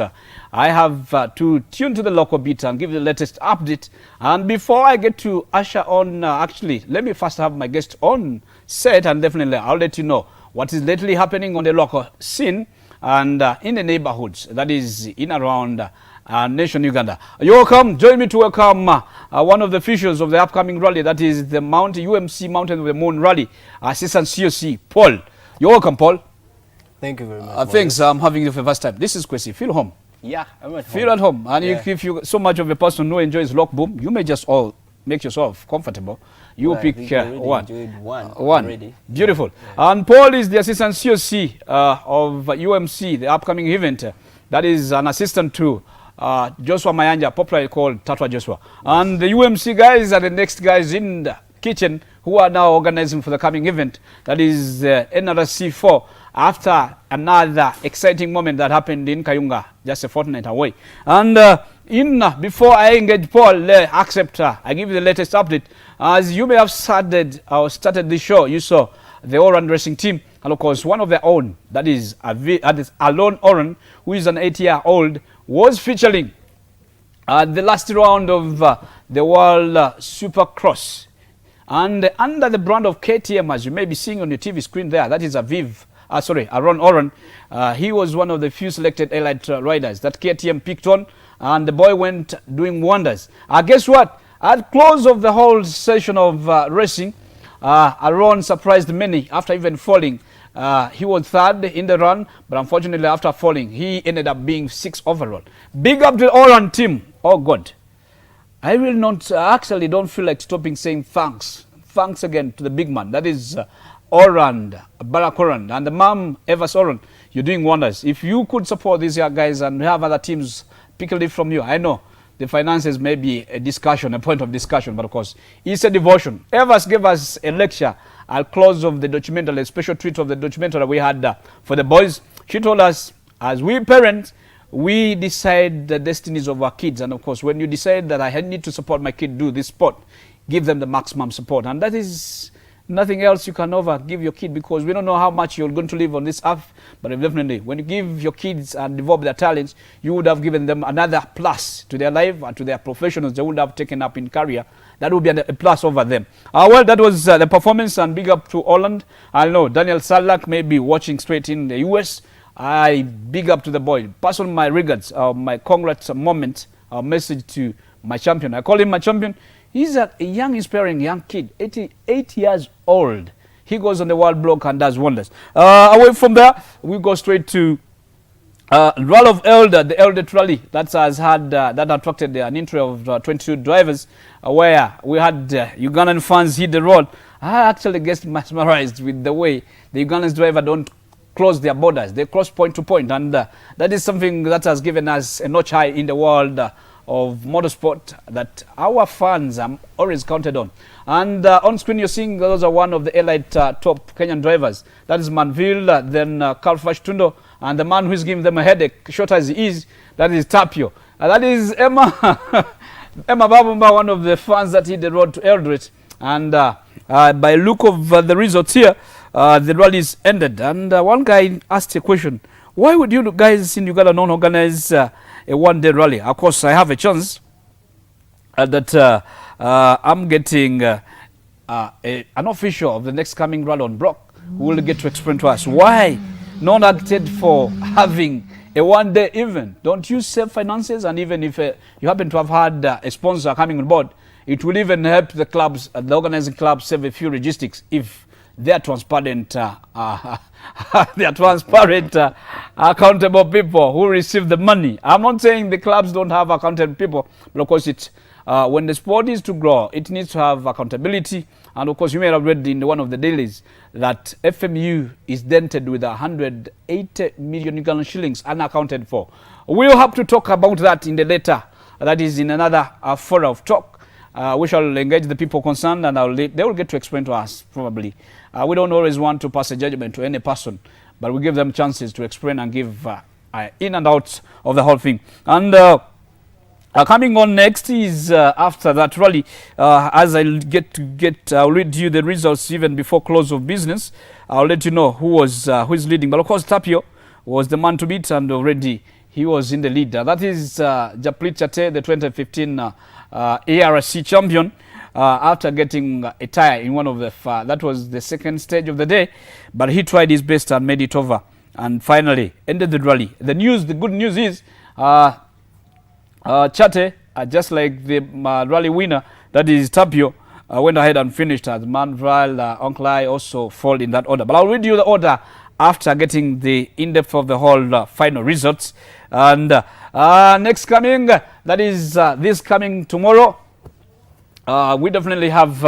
I have to tune to the local bit and give you the latest update. And before I get to usher on, actually, let me first have my guest on set, and definitely I'll let you know what is lately happening on the local scene and in the neighborhoods, that is in around nation Uganda. You're welcome. Join me to welcome one of the officials of the upcoming rally, that is the UMC Mountain of the Moon Rally, Assistant COC, Paul. You're welcome, Paul. Thank you very much. Thanks. I'm having you for the first time. This is KWESE. Feel home. Yeah, I'm at home. Feel at home. And if you're so much of a person who enjoys lock boom, you may just all make yourself comfortable. You pick one. One already. Beautiful. Yeah. And Paul is the assistant COC of UMC, the upcoming event. That is an assistant to Joshua Mayanja, popularly called Tatwa Joshua. And the UMC guys are the next guys in the kitchen who are now organizing for the coming event. That is NRC4, after another exciting moment that happened in Kayunga just a fortnight away. And before I engage Paul, I give you the latest update. As you may have started this show, you saw the Oran racing team, and of course one of their own, that is Alon Oran, who is an 8-year-old, was featuring the last round of the World Supercross. And under the brand of KTM, as you may be seeing on your TV screen there, that is Alon Oran. He was one of the few selected elite riders that KTM picked on, and the boy went doing wonders. Guess what? At close of the whole session of racing, Aaron surprised many after even falling. He was third in the run, but unfortunately after falling, he ended up being 6th overall. Big up to the Oran team. Oh God. I will not, actually don't feel like stopping saying thanks. Thanks again to the big man. That is Orand, Barack Orand, and the mom, Evers Orand. You're doing wonders. If you could support these guys and have other teams pick a leaf from you, I know the finances may be a discussion, a point of discussion, but of course, it's a devotion. Evers gave us a lecture at close of the documentary, a special treat of the documentary we had for the boys. She told us, as we parents, we decide the destinies of our kids. And of course, when you decide that I need to support my kid do this sport, give them the maximum support. And that is nothing else you can ever give your kid, because we don't know how much you're going to live on this earth. But definitely, when you give your kids and develop their talents, you would have given them another plus to their life and to their professions they would have taken up in career. That would be a plus over them. Well, that was the performance, and big up to Holland. I know Daniel Salak may be watching straight in the US. I big up to the boy. Pass on my regards, my congrats moment, message to my champion. I call him my champion. He's a young, inspiring young kid, 88 years old. He goes on the world block and does wonders. Away from there, we go straight to Rally of Elder, the Elder Rally that has had that attracted an entry of 22 drivers, where we had Ugandan fans hit the road. I actually get mesmerized with the way the Ugandan driver don't close their borders. They cross point to point, and that is something that has given us a notch high in the world of motorsport that our fans are always counted on. And on screen you're seeing those are one of the elite top Kenyan drivers. That is Manville, then Carl Tundo, and the man who is giving them a headache, short as he is, that is Tapio. That is Emma Emma Babumba, one of the fans that hit the road to Eldoret. And by look of the results here, the rally is ended. And one guy asked a question: why would you guys in Uganda not organize a one-day rally? Of course, I have a chance that I'm getting an official of the next coming rally on block who will get to explain to us why not opted for having a one-day event. Don't you save finances? And even if you happen to have had a sponsor coming on board, it will even help the clubs, the organizing clubs, save a few logistics if they are transparent, accountable people who receive the money. I'm not saying the clubs don't have accountable people, but of course it's when the sport is to grow, it needs to have accountability. And of course, you may have read in one of the dailies that FMU is dented with 180 million Ugandan shillings unaccounted for. We'll have to talk about that in the later. That is in another forum of talk. We shall engage the people concerned, and they will get to explain to us probably. We don't always want to pass a judgment to any person, but we give them chances to explain and give in and out of the whole thing. And coming on next is after that rally, as I'll I'll read you the results even before close of business. I'll let you know who is leading. But of course, Tapio was the man to beat, and already he was in the lead. That is Japlit Chate, the 2015 ARC champion, after getting a tire in one of the that was the second stage of the day, but he tried his best and made it over, and finally ended the rally. The good news is Chate, just like the rally winner, that is Tapio, went ahead and finished as Manville, Uncle I also fall in that order. But I'll read you the order after getting the in-depth of the whole final results. And next coming, that is this coming tomorrow, we definitely have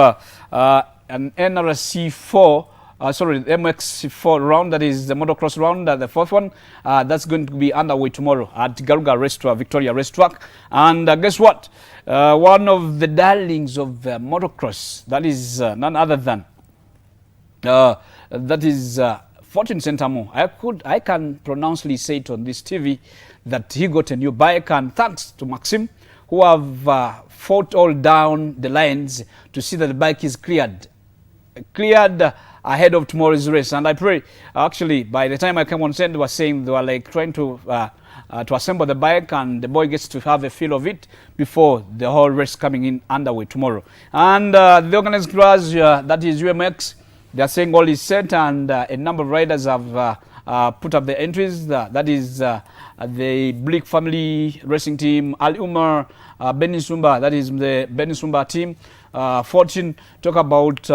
an NRC 4, the MX4 round, that is the motocross round, the fourth one. That's going to be underway tomorrow at Garuga Racetrack, Victoria Racetrack. And guess what? One of the darlings of motocross, that is none other than, that is Fortune Centamo. I can pronouncely say it on this TV that he got a new bike, and thanks to Maxim, who have fought all down the lines to see that the bike is cleared ahead of tomorrow's race. And I pray, actually, by the time I came on set, they were saying they were like trying to assemble the bike, and the boy gets to have a feel of it before the whole race coming in underway tomorrow. And the organized class, that is UMX, they are saying all is set, and a number of riders have put up the entries. That is the Blick family racing team, Al Umar, Benny Sumba, that is the Benny Sumba team. Fortune, talk about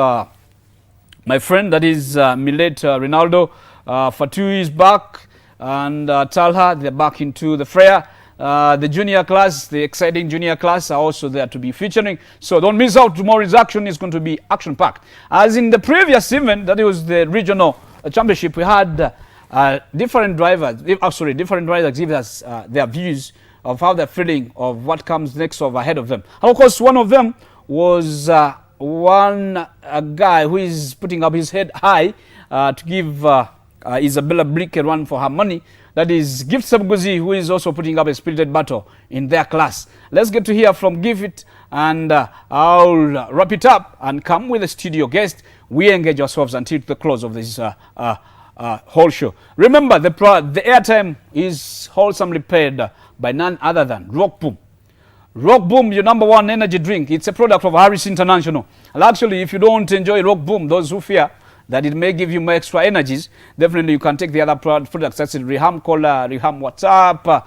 my friend, that is Millet Ronaldo. Fatu is back, and Talha, they're back into the fray. The junior class, the exciting junior class are also there to be featuring. So don't miss out. Tomorrow's action is going to be action-packed. As in the previous event, that was the regional championship, we had different drivers give us their views of how they're feeling of what comes next ahead of them. And of course, one of them was a guy who is putting up his head high to give Isabella Blick a run for her money. That is Gift Sabguzi, who is also putting up a spirited battle in their class. Let's get to hear from Gift, and I'll wrap it up and come with a studio guest. We engage ourselves until the close of this whole show. Remember, the airtime is wholesomely paid by none other than Rock Boom. Rock Boom, your #1 energy drink. It's a product of Harris International. And actually, if you don't enjoy Rock Boom, those who fear that it may give you more extra energies, definitely you can take the other products. That's Reham Cola, Reham WhatsApp.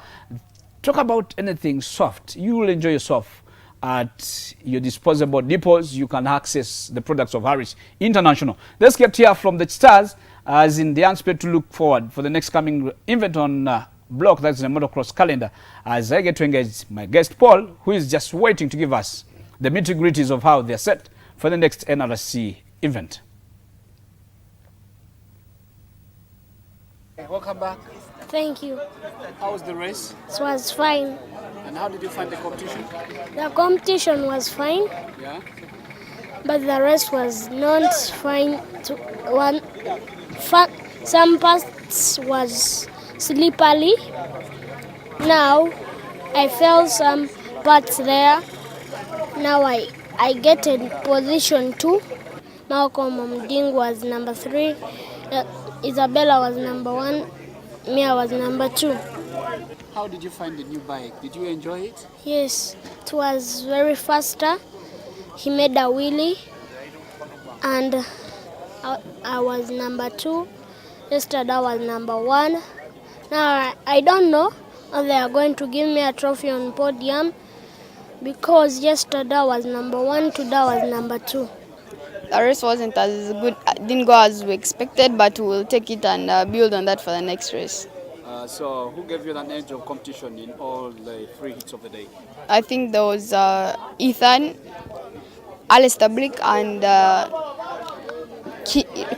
Talk about anything soft. You will enjoy yourself at your disposable depots. You can access the products of Harris International. Let's get here from the stars, as in the anticipate to look forward for the next coming event on block. That's the motocross calendar. As I get to engage my guest Paul, who is just waiting to give us the nitty-gritties of how they're set for the next NRC event. Welcome back. Thank you. How was the race? It was fine. And how did you find the competition? The competition was fine, Yeah. but the race was not fine. Some parts was slippery. Now I felt some parts there. Now I get in position 2. Malcolm Mding was number 3. Isabella was number 1. Mia was number 2. How did you find the new bike? Did you enjoy it? Yes, it was very faster. He made a wheelie, and I was number 2. Yesterday I was number 1. Now I don't know if they are going to give me a trophy on podium, because yesterday I was number 1, today I was number 2. The race wasn't as good, didn't go as we expected, but we'll take it and build on that for the next race. So who gave you an edge of competition in all the 3 hits of the day? I think there was Ethan, Alistair Blick, and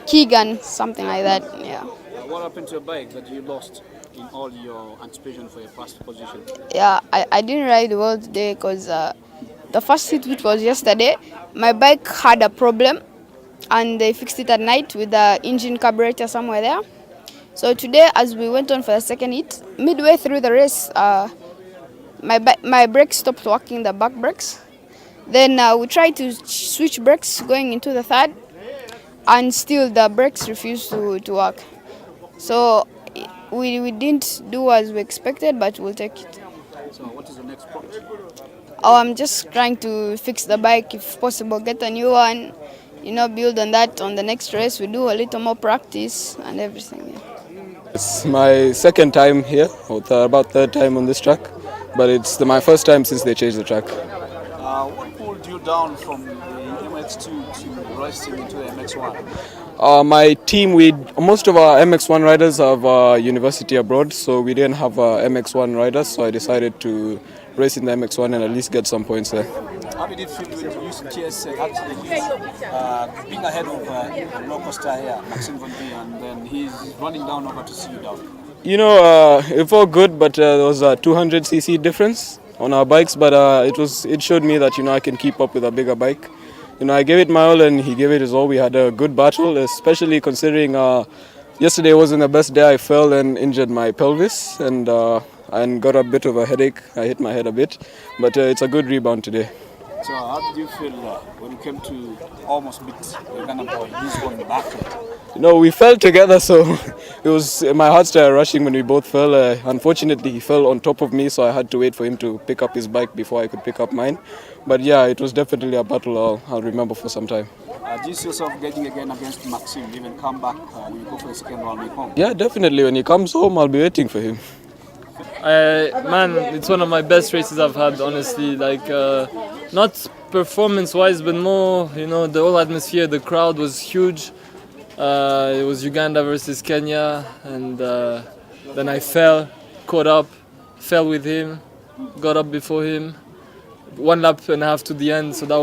Keegan, something like that. Yeah. What happened to your bike that you lost in all your anticipation for your first position? Yeah, I didn't ride well today because the first hit, which was yesterday, my bike had a problem and they fixed it at night with the engine carburetor somewhere there. So today, as we went on for the second hit, midway through the race, my brakes stopped working, the back brakes. Then we tried to switch brakes going into the third, and still the brakes refused to work. So we didn't do as we expected, but we'll take it. So what is the next point? Oh, I'm just trying to fix the bike if possible, get a new one, build on that on the next race. We do a little more practice and everything. Yeah. It's my second time here, or about third time on this track, but it's my first time since they changed the track. What pulled you down from the MX2 to racing into the MX1? My team, most of our MX1 riders have university abroad, so we didn't have MX1 riders, so I decided to race in the MX1 and at least get some points there. How did it feel when UCTS actually being ahead of a local star here, Maxime Von V, and then he's running down over to see you down? It felt good, but there was a 200cc difference on our bikes, but it showed me that I can keep up with a bigger bike. I gave it my all and he gave it his all. We had a good battle, especially considering yesterday wasn't the best day. I fell and injured my pelvis and got a bit of a headache. I hit my head a bit, but it's a good rebound today. So how did you feel when you came to almost beat Uganda boy? He's going back. We fell together, so it was my heart started rushing when we both fell. Unfortunately, he fell on top of me, so I had to wait for him to pick up his bike before I could pick up mine. But yeah, it was definitely a battle I'll remember for some time. Do you see yourself getting again against Maxime, even come back when you go for a second round home? Yeah, definitely. When he comes home, I'll be waiting for him. It's one of my best races I've had, honestly. Not performance-wise, but more, the whole atmosphere, the crowd was huge. It was Uganda versus Kenya, and then I fell, caught up, fell with him, got up before him, 1 lap and a half to the end. So that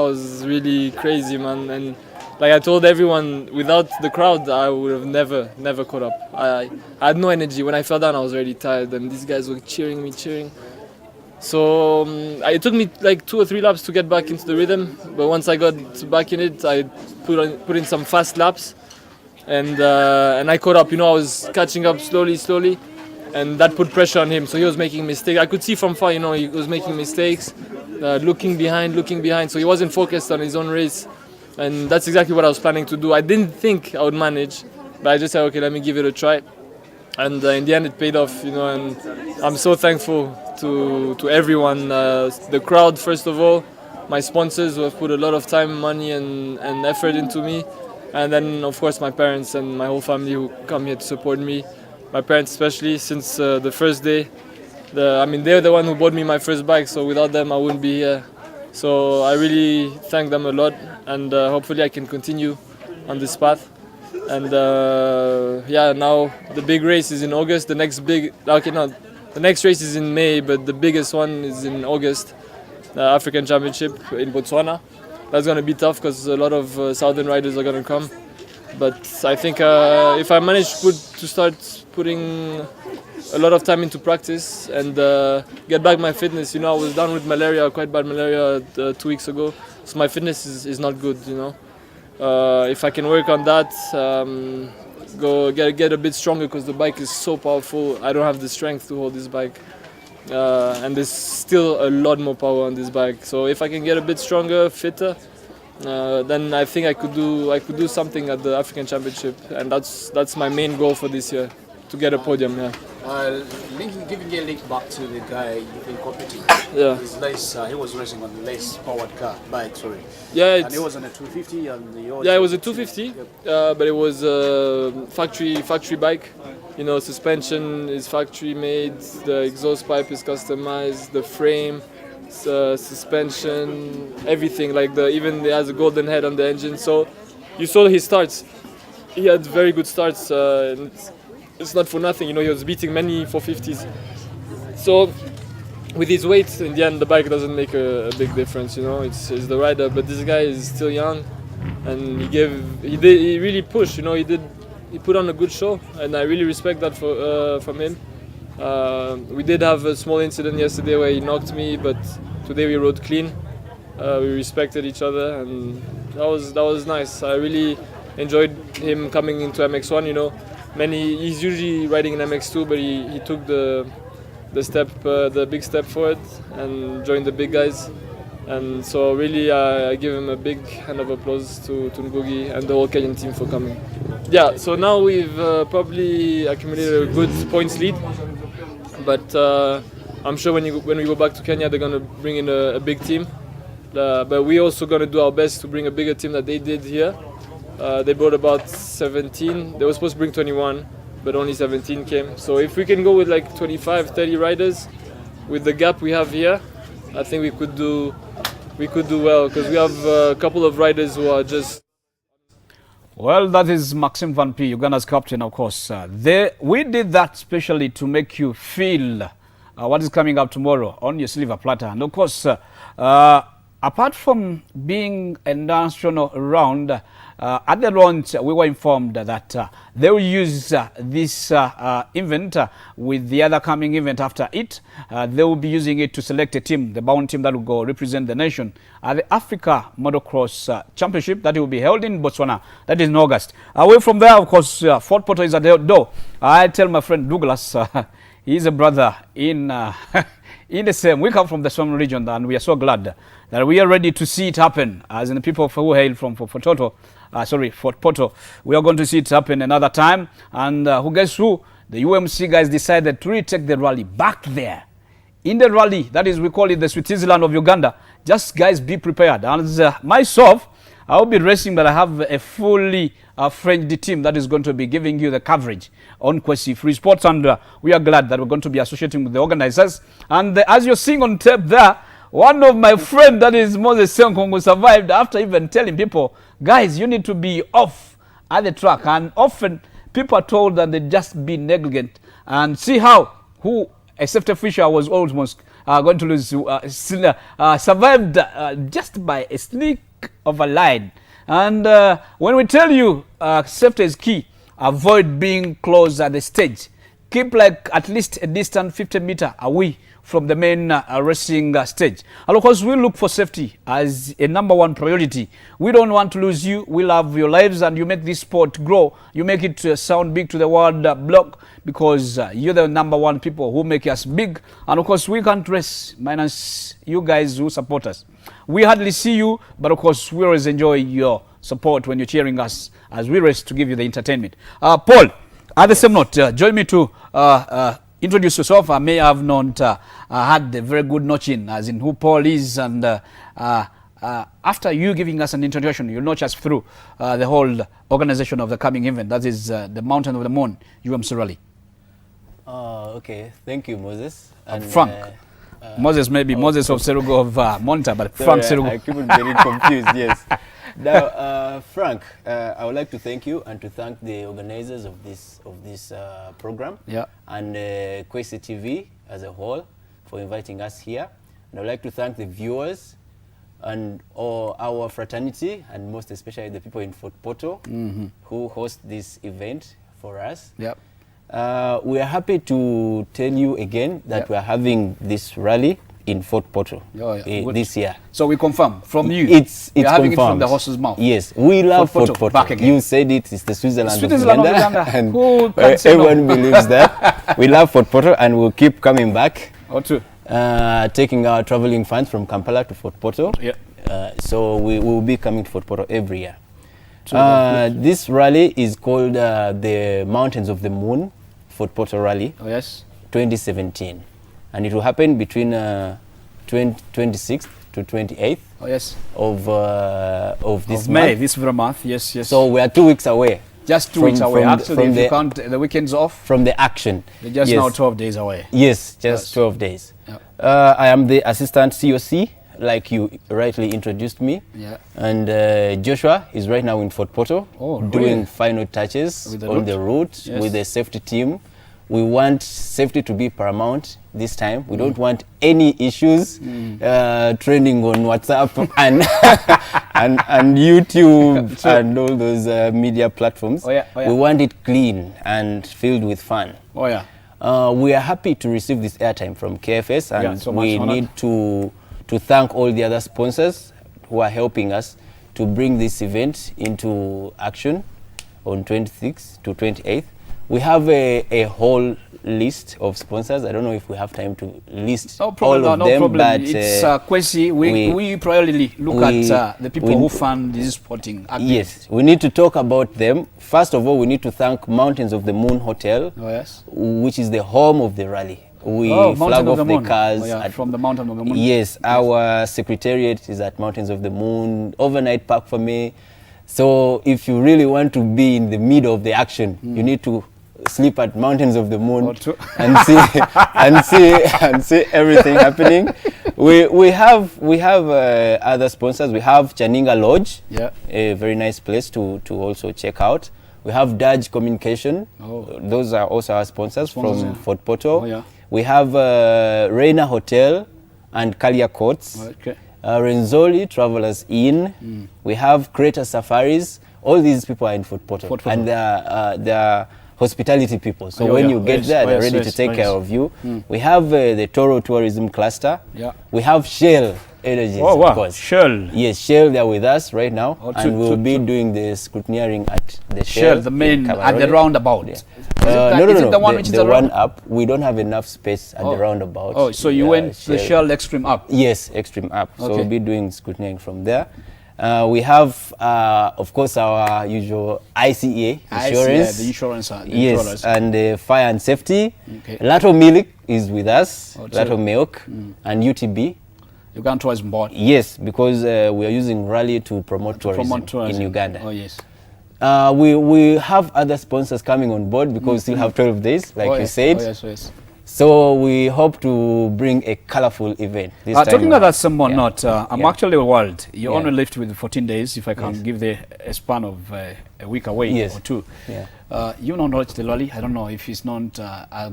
was really crazy, man. And like I told everyone, without the crowd, I would have never caught up. I had no energy. When I fell down, I was already tired, and these guys were cheering. So it took me like 2 or 3 laps to get back into the rhythm. But once I got back in it, I put in some fast laps, and I caught up. I was catching up slowly, and that put pressure on him. So he was making mistakes. I could see from far, he was making mistakes, looking behind. So he wasn't focused on his own race, and that's exactly what I was planning to do. I didn't think I would manage, but I just said, okay, let me give it a try. And in the end, it paid off. And I'm so thankful to everyone, the crowd first of all, my sponsors who have put a lot of time, money, and effort into me, and then of course my parents and my whole family who come here to support me. My parents especially, since the first day. They're the one who bought me my first bike, so without them I wouldn't be here. So I really thank them a lot, and hopefully I can continue on this path. And now the big race is in August. The next race is in May, but the biggest one is in August, the African Championship in Botswana. That's going to be tough because a lot of southern riders are going to come. But I think if I manage to start putting a lot of time into practice and get back my fitness, I was down with malaria, quite bad malaria 2 weeks ago, so my fitness is not good, If I can work on that, go get a bit stronger, because the bike is so powerful. I don't have the strength to hold this bike, and there's still a lot more power on this bike. So if I can get a bit stronger, fitter, then I think I could do something at the African Championship, and that's my main goal for this year, to get a podium. Yeah. Giving a link back to the guy you've been competing. Yeah. His lace, he was racing on the lace powered bike. Sorry. Yeah. And he was on a 250, and it was a 250, but it was a factory bike. Suspension is factory made. The exhaust pipe is customized. The frame, suspension, everything. Even it has a golden head on the engine. So you saw his starts. He had very good starts. And it's not for nothing, he was beating many 450s. So with his weight, in the end, the bike doesn't make a big difference. It's the rider. But this guy is still young, and he really pushed. He put on a good show, and I really respect that from him. We did have a small incident yesterday where he knocked me, but today we rode clean. We respected each other, and that was nice. I really enjoyed him coming into MX1. He's usually riding in MX2, but he took the big step forward and joined the big guys. And so really I give him a big hand of applause to Ngugi and the whole Kenyan team for coming. Yeah, so now we've probably accumulated a good points lead, but I'm sure when we go back to Kenya, they're going to bring in a big team. But we're also going to do our best to bring a bigger team that they did here. They brought about 17. They were supposed to bring 21, but only 17 came. So if we can go with like 25, 30 riders, with the gap we have here, I think we could do well, because we have a couple of riders who are just... Well, that is Maxime Van P, Uganda's captain, of course. We did that specially to make you feel what is coming up tomorrow on your silver platter. And of course, apart from being a national round, at the launch, we were informed that they will use this event with the other coming event after it. They will be using it to select a team, the bound team that will go represent the nation at the Africa Motocross Championship that will be held in Botswana. That is in August. Away from there, of course, Fort Portal is at the door. I tell my friend Douglas, he's a brother in the same. We come from the same region, and we are so glad that we are ready to see it happen. As in the people who hail from Fort Portal, we are going to see it happen another time. And who guess who? The UMC guys decided to retake the rally back there. In the rally, that is, we call it the Switzerland of Uganda. Just guys, be prepared. And myself, I will be racing, but I have a fully French team that is going to be giving you the coverage on KWESE Free Sports, and we are glad that we're going to be associating with the organizers. And as you're seeing on tape there, one of my friends, that is Moses Senkongo, survived after even telling people, guys, you need to be off at the track. And often people are told that they just be negligent, and see how who a safety official was almost going to lose, survived just by a sneak of a line. And when we tell you safety is key, avoid being close at the stage. Keep like at least a distance 50 meters away from the main racing stage. And of course, we look for safety as a #1 priority. We don't want to lose you. We love your lives, and you make this sport grow. You make it sound big to the world block, because you're the #1 people who make us big. And of course, we can't race minus you guys who support us. We hardly see you, but of course, we always enjoy your support when you're cheering us as we race to give you the entertainment. Paul, at the same note, join me to introduce yourself. I may have not had a very good notching as in who Paul is, and after you giving us an introduction, you'll notch us through the whole organization of the coming event, that is the Mountain of the Moon UMC Rally. Okay, thank you, Moses. And Frank. Moses, maybe Moses of Serugo of Monta, but sorry, Frank Serugo. I keep getting confused, yes. Now, Frank, I would like to thank you and to thank the organizers of this program, and KWESE TV as a whole for inviting us here. And I would like to thank the viewers and all our fraternity, and most especially the people in Fort Portal who host this event for us. We are happy to tell you again that we are having this rally in Fort Portal this year. So we confirm from you. It's having confirmed. it from the horse's mouth. Yes, we love Fort Portal. Back again. You said it's the Switzerland of Uganda. And who can say everyone no? believes that. We love Fort Portal, and we'll keep coming back. True. Taking our traveling funds from Kampala to Fort Portal. So we will be coming to Fort Portal every year. This rally is called the Mountains of the Moon Fort Portal Rally 2017. And it will happen between 26th to 28th of this May, month. this very month. Yes. So we are 2 weeks away. Just 2 weeks away. Actually, if you count the weekends off. From the action. They're just now 12 days away. Yes, just 12 days. I am the assistant COC, like you rightly introduced me. And Joshua is right now in Fort Portal doing final touches on the route with the safety team. We want safety to be paramount this time. We don't want any issues trending on WhatsApp and YouTube and all those media platforms. We want it clean and filled with fun. We are happy to receive this airtime from KFS, and we need to thank all the other sponsors who are helping us to bring this event into action on 26th to 28th. We have a whole list of sponsors. I don't know if we have time to list all of them, but it's KWESE. We primarily look at the people who fund this sporting activity. Yes, we need to talk about them. First of all, we need to thank Mountains of the Moon Hotel, which is the home of the rally. We flag off the cars from the Mountain of the Moon. Yes, our secretariat is at Mountains of the Moon, overnight park for me. So if you really want to be in the middle of the action, you need to sleep at Mountains of the Moon and see everything happening. We have other sponsors. We have Chaninga Lodge, a very nice place to also check out. We have Dodge Communication. Those are also our sponsors from Fort Portal. We have Reina Hotel and Kalia Courts. Renzoli Travelers Inn. We have Crater Safaris. All these people are in Fort Portal, and they are hospitality people. So when you get there, they're ready to take care of you. We have the Toro Tourism Cluster. We have Shell Energies, of course. Shell. Yes, Shell, they're with us right now, and we'll be doing the scrutineering at the Shell. The main, at the roundabout. No, the one which is the one up. We don't have enough space at the roundabout. So you went the Shell Extreme up? Yes, Extreme up. So we'll be doing scrutineering from there. We have, of course, our usual ICA insurance. The insurance. Yes, and fire and safety. Lato Milk is with us. Lato Milk and UTB. Uganda Tourism Board. Yes, because we are using Rally to promote tourism in Uganda. Yes. We have other sponsors coming on board because we still have 12 days, like you said. So we hope to bring a colorful event this time. Talking about someone I'm Yeah. actually worried. You Yeah. only left with 14 days, if I can Yes. give a span of a week away Yes. or two. Yeah. You don't know the rally. I don't know if it's not.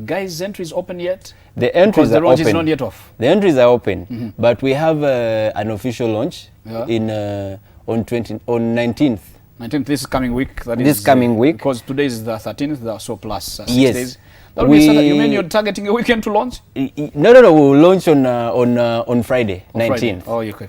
Guys, entries open yet? The entries Because the are launch open. is not yet off. The entries are open, but we have an official launch Yeah. in on 19th. 19th, this coming week. This coming week. Because today is the 13th, so plus 6 Yes. days. That will be Saturday. You mean you're targeting a weekend to launch? No. We'll launch on Friday, 19th. Oh, okay.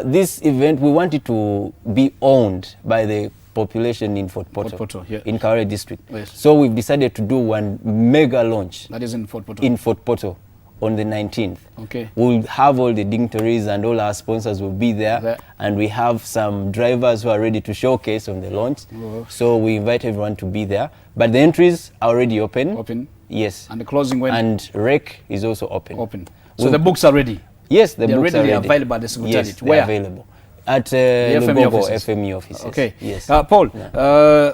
This event, we want it to be owned by the population in Fort Portal, in Kaheesi district. Yes. So we've decided to do one mega launch. That is in Fort Portal. In Fort Portal on the 19th. Okay. We'll have all the dignitaries and all our sponsors will be there. And we have some drivers who are ready to showcase on the launch. Oh. So we invite everyone to be there. But the entries are already open. Open? Yes. And the closing when? And REC is also open. So the books are ready? Yes, the They're books are readily ready. available at the Secretariat. Yes, Where? they're available. At The FME Lugogo offices. FME offices. Okay. Yes. Paul,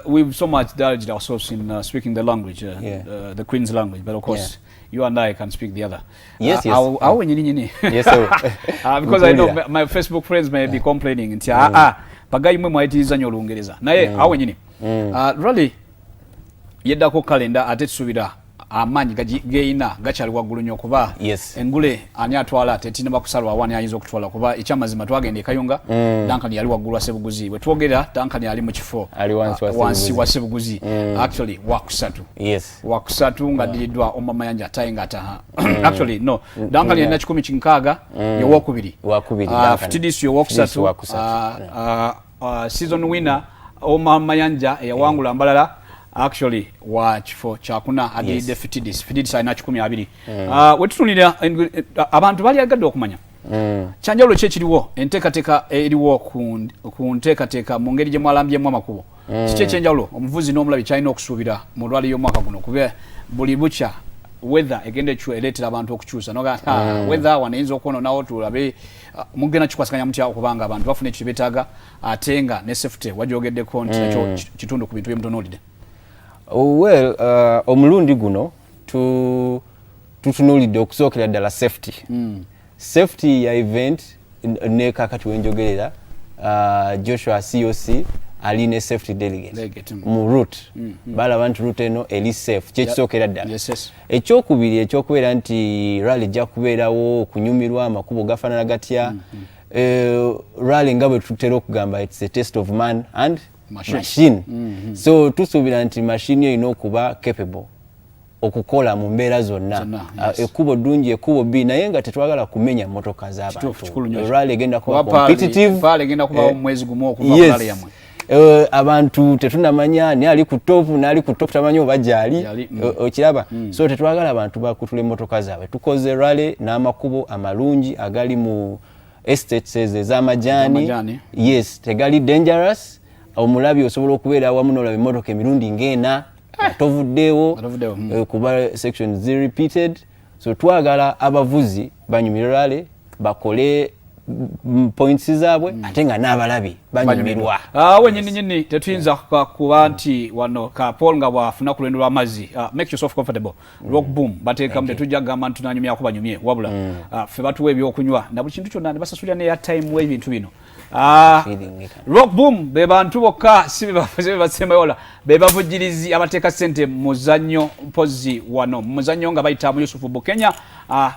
we've so much indulged ourselves in speaking the language, the Queen's language, but of course, you and I can speak the other. Yes, yes. How nyini? Yes, sir. Because I know my Facebook friends may be complaining nti pagayi mwe mwayitiriza nnyo Olungereza. Naye awo nyini. Really yeddako kalenda ate tusuubira amaanyi geeyina gakyali waggulu nnyo kuba engule ani atwala tetinaba kusalwa wani ayinza okutwala kuba ekyamazima twagenda e Kayunga Duncan yali waggulu wa Ssebuguzi bwe twogera Duncan yali mu kifo wansi wa Ssebuguzi actually wakusatu nga diriddwa omama yanja ataye nga ataha actually no Duncan yalina 16 yowokubiri FTDC yowokusatu season winner omama yanja eyawangula mbalala actually wa kifo kyakuna adiridde FTDC alina 12 wetutunira abantu bali agadde okumanya kyanjawulo ki ekiriwo enteekateeka eriwo ku nteekateeka mu ngeri gye mwalambyemu amakubo kiki ekyenjawulo omuvuzi n'omulabi kyalina okusuubira mu lwali y'omwaka guno kuba buli bukya weather egenda ereetera abantu okukyusa noga weather wanayinza okwononawo tulabe mugenda kikwasaganya mutya okubanga abantu bafuna ekyo beetaaga ate nga ne safety wagyogeddeko nti nakyo kitundu ku bintu byemutunuulidde. Well, omulundi guno tutunuulidde okusookera ddala safety. Safety ya event ne kakati wenjogerera Joshua COC ali ne safety delegate mu route. Balaba nti route eno eri safe kyekisookera ddala. Ekyokubiri ekyokubeera nti rally ejja kubeerawo okunyumirwa amakubo gafaanana gatya. Rally nga bwe tutera okugamba it's a test of man and machine. So tusuubira nti machine erina okuba capable okukola mu mbeera zonna. Ekkubo ddungi ekkubo bbi naye nga tetwagala kumenya mmotoka z'abantu. Rally egenda kuba competitive. Egenda kuba omwezi gumu okuva ku rally yamwe. Abantu tetunamanya ani ali ku top n'ali ku top tamanyi oba gyali okiraba. So tetwagala abantu bakutula emmotoka zaabwe. Tukoze rally n'amakubo amalungi agali mu estates ez'amajaani. Yes, tegali dangerous. Omulabi osobola okubeera awamu n'olaba emmotoka emirundi ng'ena tovuddeewo kuba section zi repeated. So twagala abavuzi banyumirwe rally bakole points zaabwe ate nga n'abalabi banyumirwa. Awo nyinnyini tetuyinza kuba nti wano ka Paul nga bwafuna ku lwendo lw'amazzi. Make yourself comfortable. Rock boom bateekamu tetujja kugamba nti tunanyumyako banyumye wabula ffe batuwa ebyokunywa na buli kintu kyonna ne basasulira ne airtime w'ebintu bino. Rock boom be bantu bokka si basembayola be bavujirizi abateeka ssente muzannyo mpozi wano muzannyo nga bayita mu Yusufu Bukenya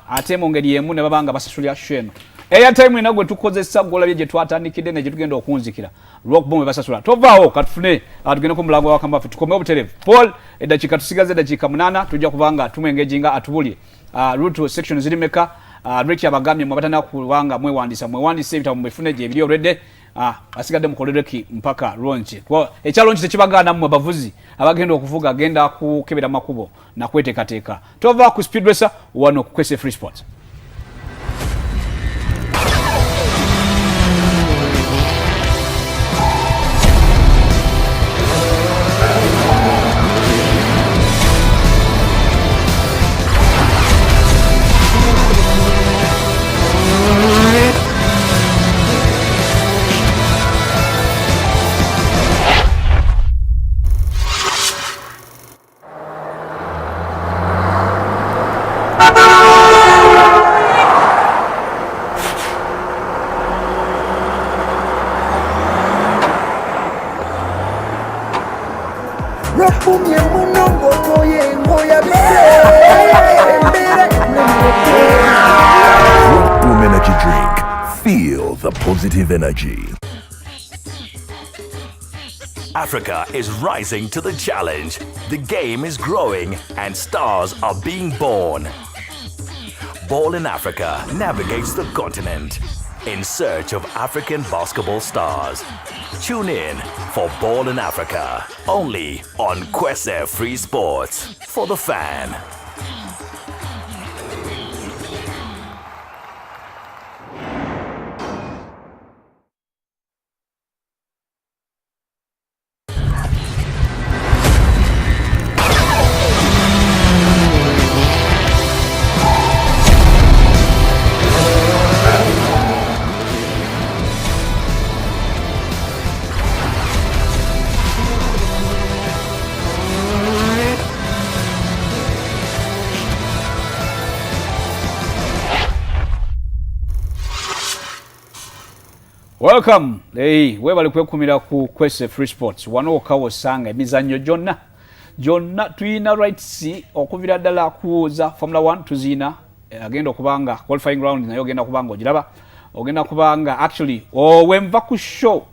ate mu ngeri yemu ne babanga basasulira sheno airtime ina gwe tukozesa golabye gye twatandikidde ne gye tugenda okunzikira Rock boom be basasula tovaawo katufune tugende ku mulago wa kamba tukomeo obuterevu Paul edakika tusigaze dakika 8 tujja kubanga tumengejinga atubulye route section zirimeka Ricky abagamye mwabatana kubanga mwewandisa ebitabu mbefune gye ebiri already asigadde mukolereki mpaka launch kwa ekya launch tekibagana mu bavuzi abagenda okuvuga agenda kukebera makubo na kweteekateeka tova ku speed racer wano ku KWESE Free Sports. Boom Energy Drink. Feel the positive energy. Africa is rising to the challenge. The game is growing and stars are being born. Ball in Africa navigates the continent in search of African basketball stars. Tune in for Ball in Africa, only on KWESE Free Sports, for the fan. Welcome. Hey, webali kwekumira ku KWESE Free Sports. Wano okawo sanga emizannyo jonna tuyina rights okuvira ddala kuza Formula 1 tuzina agenda okubanga qualifying round nayo ogenda kubanga ogiraba ogenda kubanga actually wenva ku show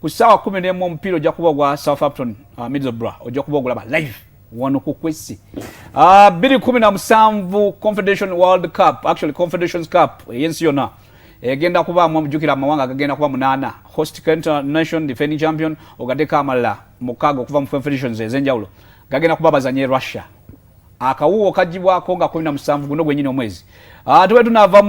ku sawa 11 omupiira ojja kuba gwa Southampton Middlesbrough ojja kuba ogulaba live wano ku KWESE 2017 Confederation World Cup actually Confederations Cup yensi yonna egenda kuba mujukira amawanga agenda kuba 8 host nation defending champion ogadeka amala mukago kuva mu confederations ezenjawulo gagenda kuba bazanye Russia akawuwo kajibwako nga 17 guno gwenyine omwezi tuwe tunava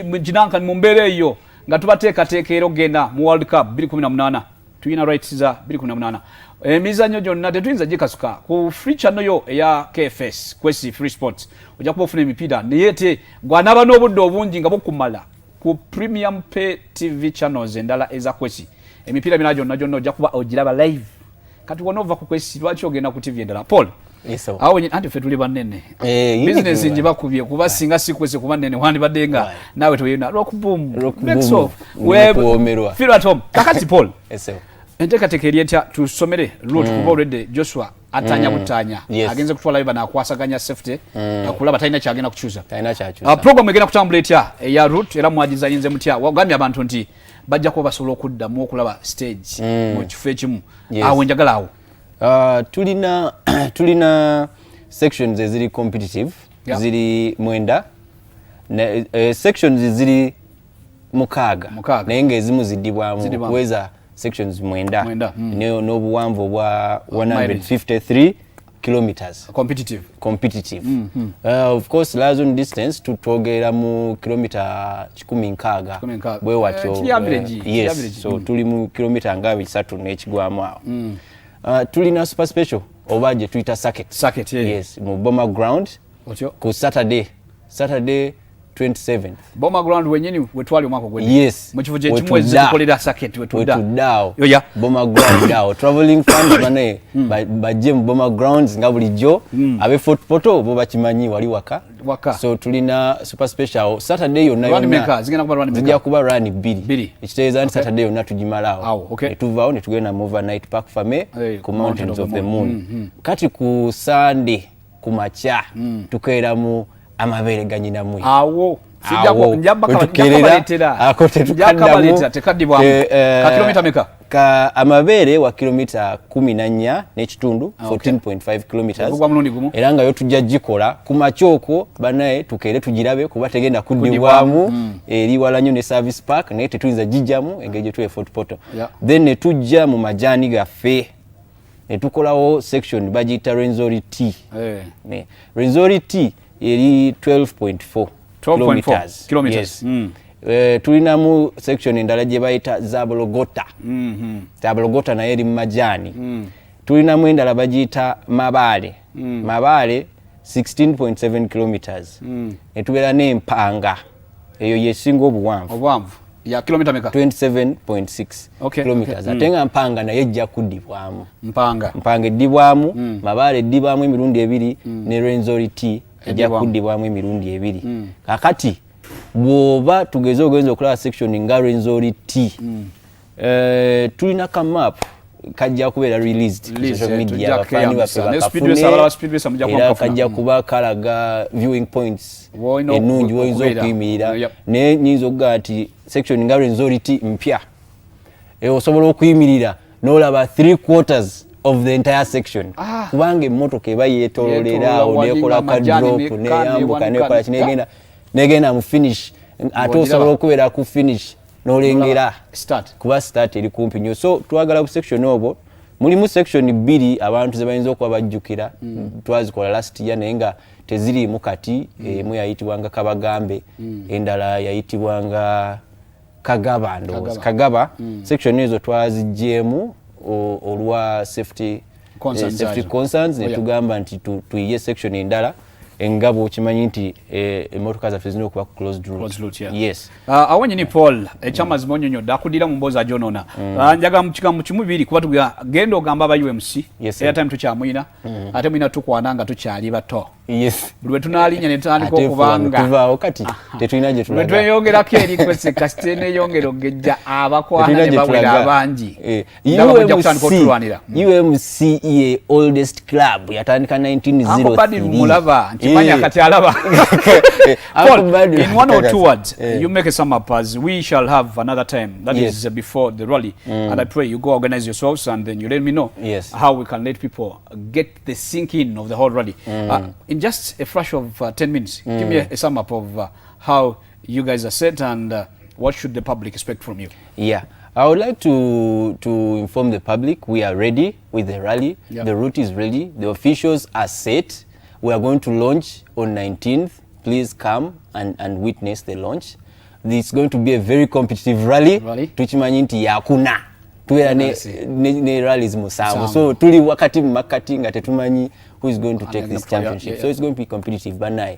mujinanka mu mbere eyo nga tubateeka teekero genda mu World Cup 2018 tuyina rights za 2018 emizannyo jonna tetuyinza gikasuka ku free channel yo eya KFS KWESE Free Sports ojja kuba ofuna emipiira neyete gwanaba n'obudde obungi nga bukumala ku premium pay TV channels endala eza KWESE emipiira mina jonna ojja kuba ogiraba live kati wonova ku KWESE lwaki ogenda ku TV endala Paul awo anti fe tuli banene business njiba kubye kuba singa si KWESE kuba nene wandi badenga nawe toyina rock boom we feel at home kakati Paul enteekateeka eryetya tusomere route kuba olwedde Joshua atanya butanya agenze kutwala biba nakwasaganya safety akulaba talina kyagenda kukyusa program egenda kutambula etya eya route era mwagizanyinze mutya wagambye abantu nti bajja kuba basobola okuddamu okulaba stage mu kifo ekimu awo njagala awo tulina sections eziri competitive ziri mwenda sections ziri mukaaga naye ng'ezimu ziddibwamu kuweza sections mwenda n'obuwanvu bwa 153 kilometers competitive of course lazon distance tutogera mu kilometer 16 bwe watyo yes so tuli mu kilometer nga 3 n'ekigwamu awo tulina super special obaje tuita circuit yes mu Bomber Ground ku Saturday 27th Bomber Ground wenyini wetwali omwaka gwe yes mu kifo kye kimwezi tukolera circuit wetudao Bomber Ground dao traveling fans bane baje mu Bomber Grounds nga bulijjo abe Fort Poto bo bakimanyi wali waka so tulina super special Saturday yonna zigenda kuba run bbiri ekitegeeza nti Saturday yonna tugimalawo netuvaawo ne tugenda mu overnight park fame ku Mountains of the Moon kati ku Sunday ku makya tukeera mu amabere ganyina mwe awo njabakaletera tekadibwa ka kilomita meka ka amabere wa kilomita 14 n'ekitundu 14.5 kilometers era nga yo tujja gikola ku makyoko banaye tukeere tugirabe kuba tegenda kuddibwamu eri wala nnyo ne service park naye tetuyinza gijjamu engeri tuwe Fort Poto then ne tujja mu majani gaffe ne tukolawo section bagiyita Renzori T Renzori T eri 12.4 kilometers tulinamu section endala gye bayita Zabologota Zabologota naye eri mu majani tulinamu endala bagiyita Mabale 16.7 kilometers netubeera n'Empanga eyo yesinga obuwanvu ya kilomita meka 27.6 kilometers ate nga Mpanga naye ejja kuddibwamu Mpanga eddibwamu Mabale eddibwamu emirundi 2 ne Renzori T ejja kuddibwamu emirundi 2 kakati bwoba tugeze ogenza okulaba section nga Renzori T tulina ka map kajja kubeera released ku social media abafaani baffe bakafune era kajja kuba kalaga viewing points ennungi woyinza okuyimirira naye nyinza okugaa nti section nga Renzority mpya osobola okuyimirira n'olaba 3/4 of the entire section kubanga emmotoka eba yeetololera neekola ka drop neyambuka nekola negenda mu finish ate osobola okubeera ku finish n'olengera kuba start eri kumpi nnyo. So twagala ku section obwo mulimu section 2 abantu ze bayinza okuba bajjukira twazikola last year naye nga teziriimu kati emu yayitibwanga Kabagambe endala yayitibwanga Kagaba ndowooza Kagaba section ezo twaziggyemu olwa safety concerns ne tugamba nti tuyiye section endala engabo okimanyi nti emmotoka zaffe zirina okuba closed route. Yes. Awanyini Paul ekyamazima onyonyodde akudira mu mboozi ajonona njaga mu kigambo kimu bibiri kuba tugenda genda ogamba aba UMC airtime tukyamuyina ate muyina tukwana nga tukyali bato. Yes. Buli we tunaalinya ne tutandika okubanga tuvaawo kati tetulina gye tulaga. Bwe tweyongerako eri kwese kasite n'eyongera ogejja abakwana ne bawera abangi. UMC ye oldest club yatandika 1903. Akobadi mulaba kimanya kati alaba. In one or two words you make a sum up as we shall have another time that is before the rally and I pray you go organize yourselves and then you let me know how we can let people get the sink in of the whole rally. In just a flash of 10 minutes, give me a sum up of how you guys are set and what should the public expect from you? Yeah, I would like to inform the public we are ready with the rally. The route is ready. The officials are set. We are going to launch on 19th. Please come and witness the launch. It's going to be a very competitive rally. Tuchimanyi nti yakuna. Tuwera ne rallies musanvu. So tuli wakati makati nga tetumanyi who is going to take this championship. So it's going to be competitive. But now,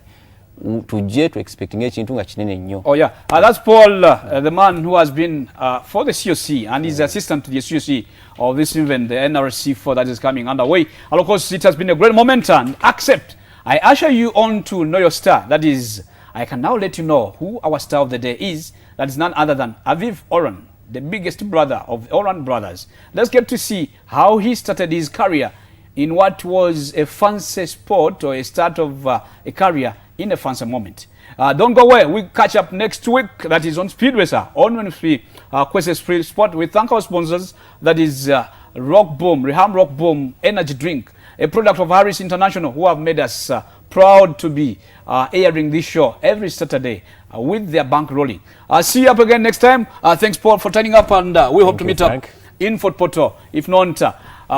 to expecting ekintu nga kinene nnyo. Oh yeah, that's Paul, the man who has been for the COC and is assistant to the COC of this event, the NRC4 that is coming underway. And of course, it has been a great moment and accept. I usher you on to know your star. That is, I can now let you know who our star of the day is. That is none other than Aviv Oran, the biggest brother of the Oran brothers. Let's get to see how he started his career in what was a fancy sport or a start of a career in a fancy moment. Don't go away. We catch up next week. That is on Speedway, on KWESE Free Sport. We thank our sponsors. That is Rock Boom, Reham Rock Boom Energy Drink, a product of Harris International, who have made us proud to be airing this show every Saturday with their bank rolling. See you up again next time. Thanks, Paul, for turning up, and we hope to meet up in Fort Porto. If not,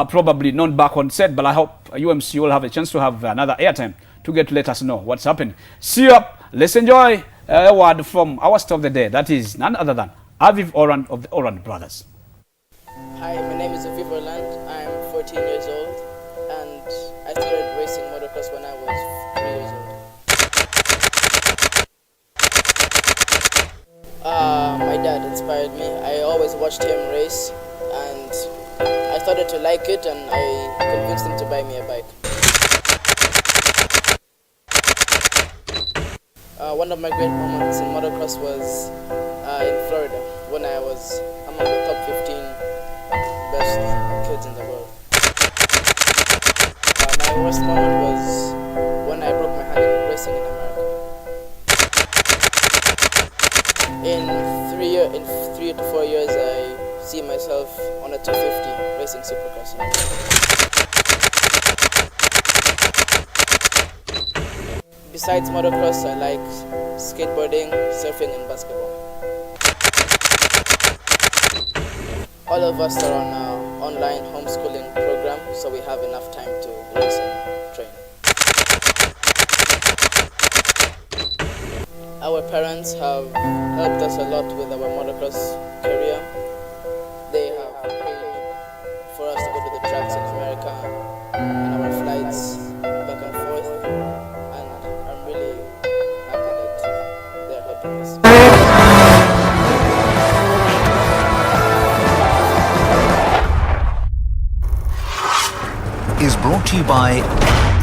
probably not back on set, but I hope UMC will have a chance to have another airtime to get to let us know what's happening. See you up. Let's enjoy a word from our star of the day. That is none other than Aviv Oran of the Oran brothers. Hi, my name is Aviv Oran. I'm 14 years old and I started racing motocross when I was 3 years old. My dad inspired me. I always watched him race and I started to like it and I convinced him to buy me a bike. One of my great moments in motocross was in Florida when I was among the top 15 best kids in the world. My worst moment was when I broke my hand in racing in America. In 3 to 4 years, I see myself on a 250 racing supercross. Besides motocross, I like skateboarding, surfing and basketball. All of us are on an online homeschooling program, so we have enough time to race and train. Our parents have helped us a lot with our motocross career. They have paid for us to go to the tracks in America and our flights back and forth. Is brought to you by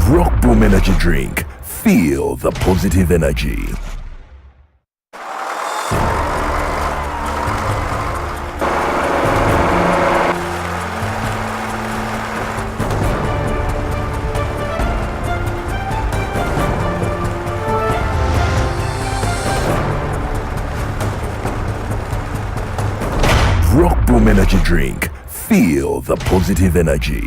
Rock Boom Energy Drink. Feel the positive energy. Rock Boom Energy Drink. Feel the positive energy.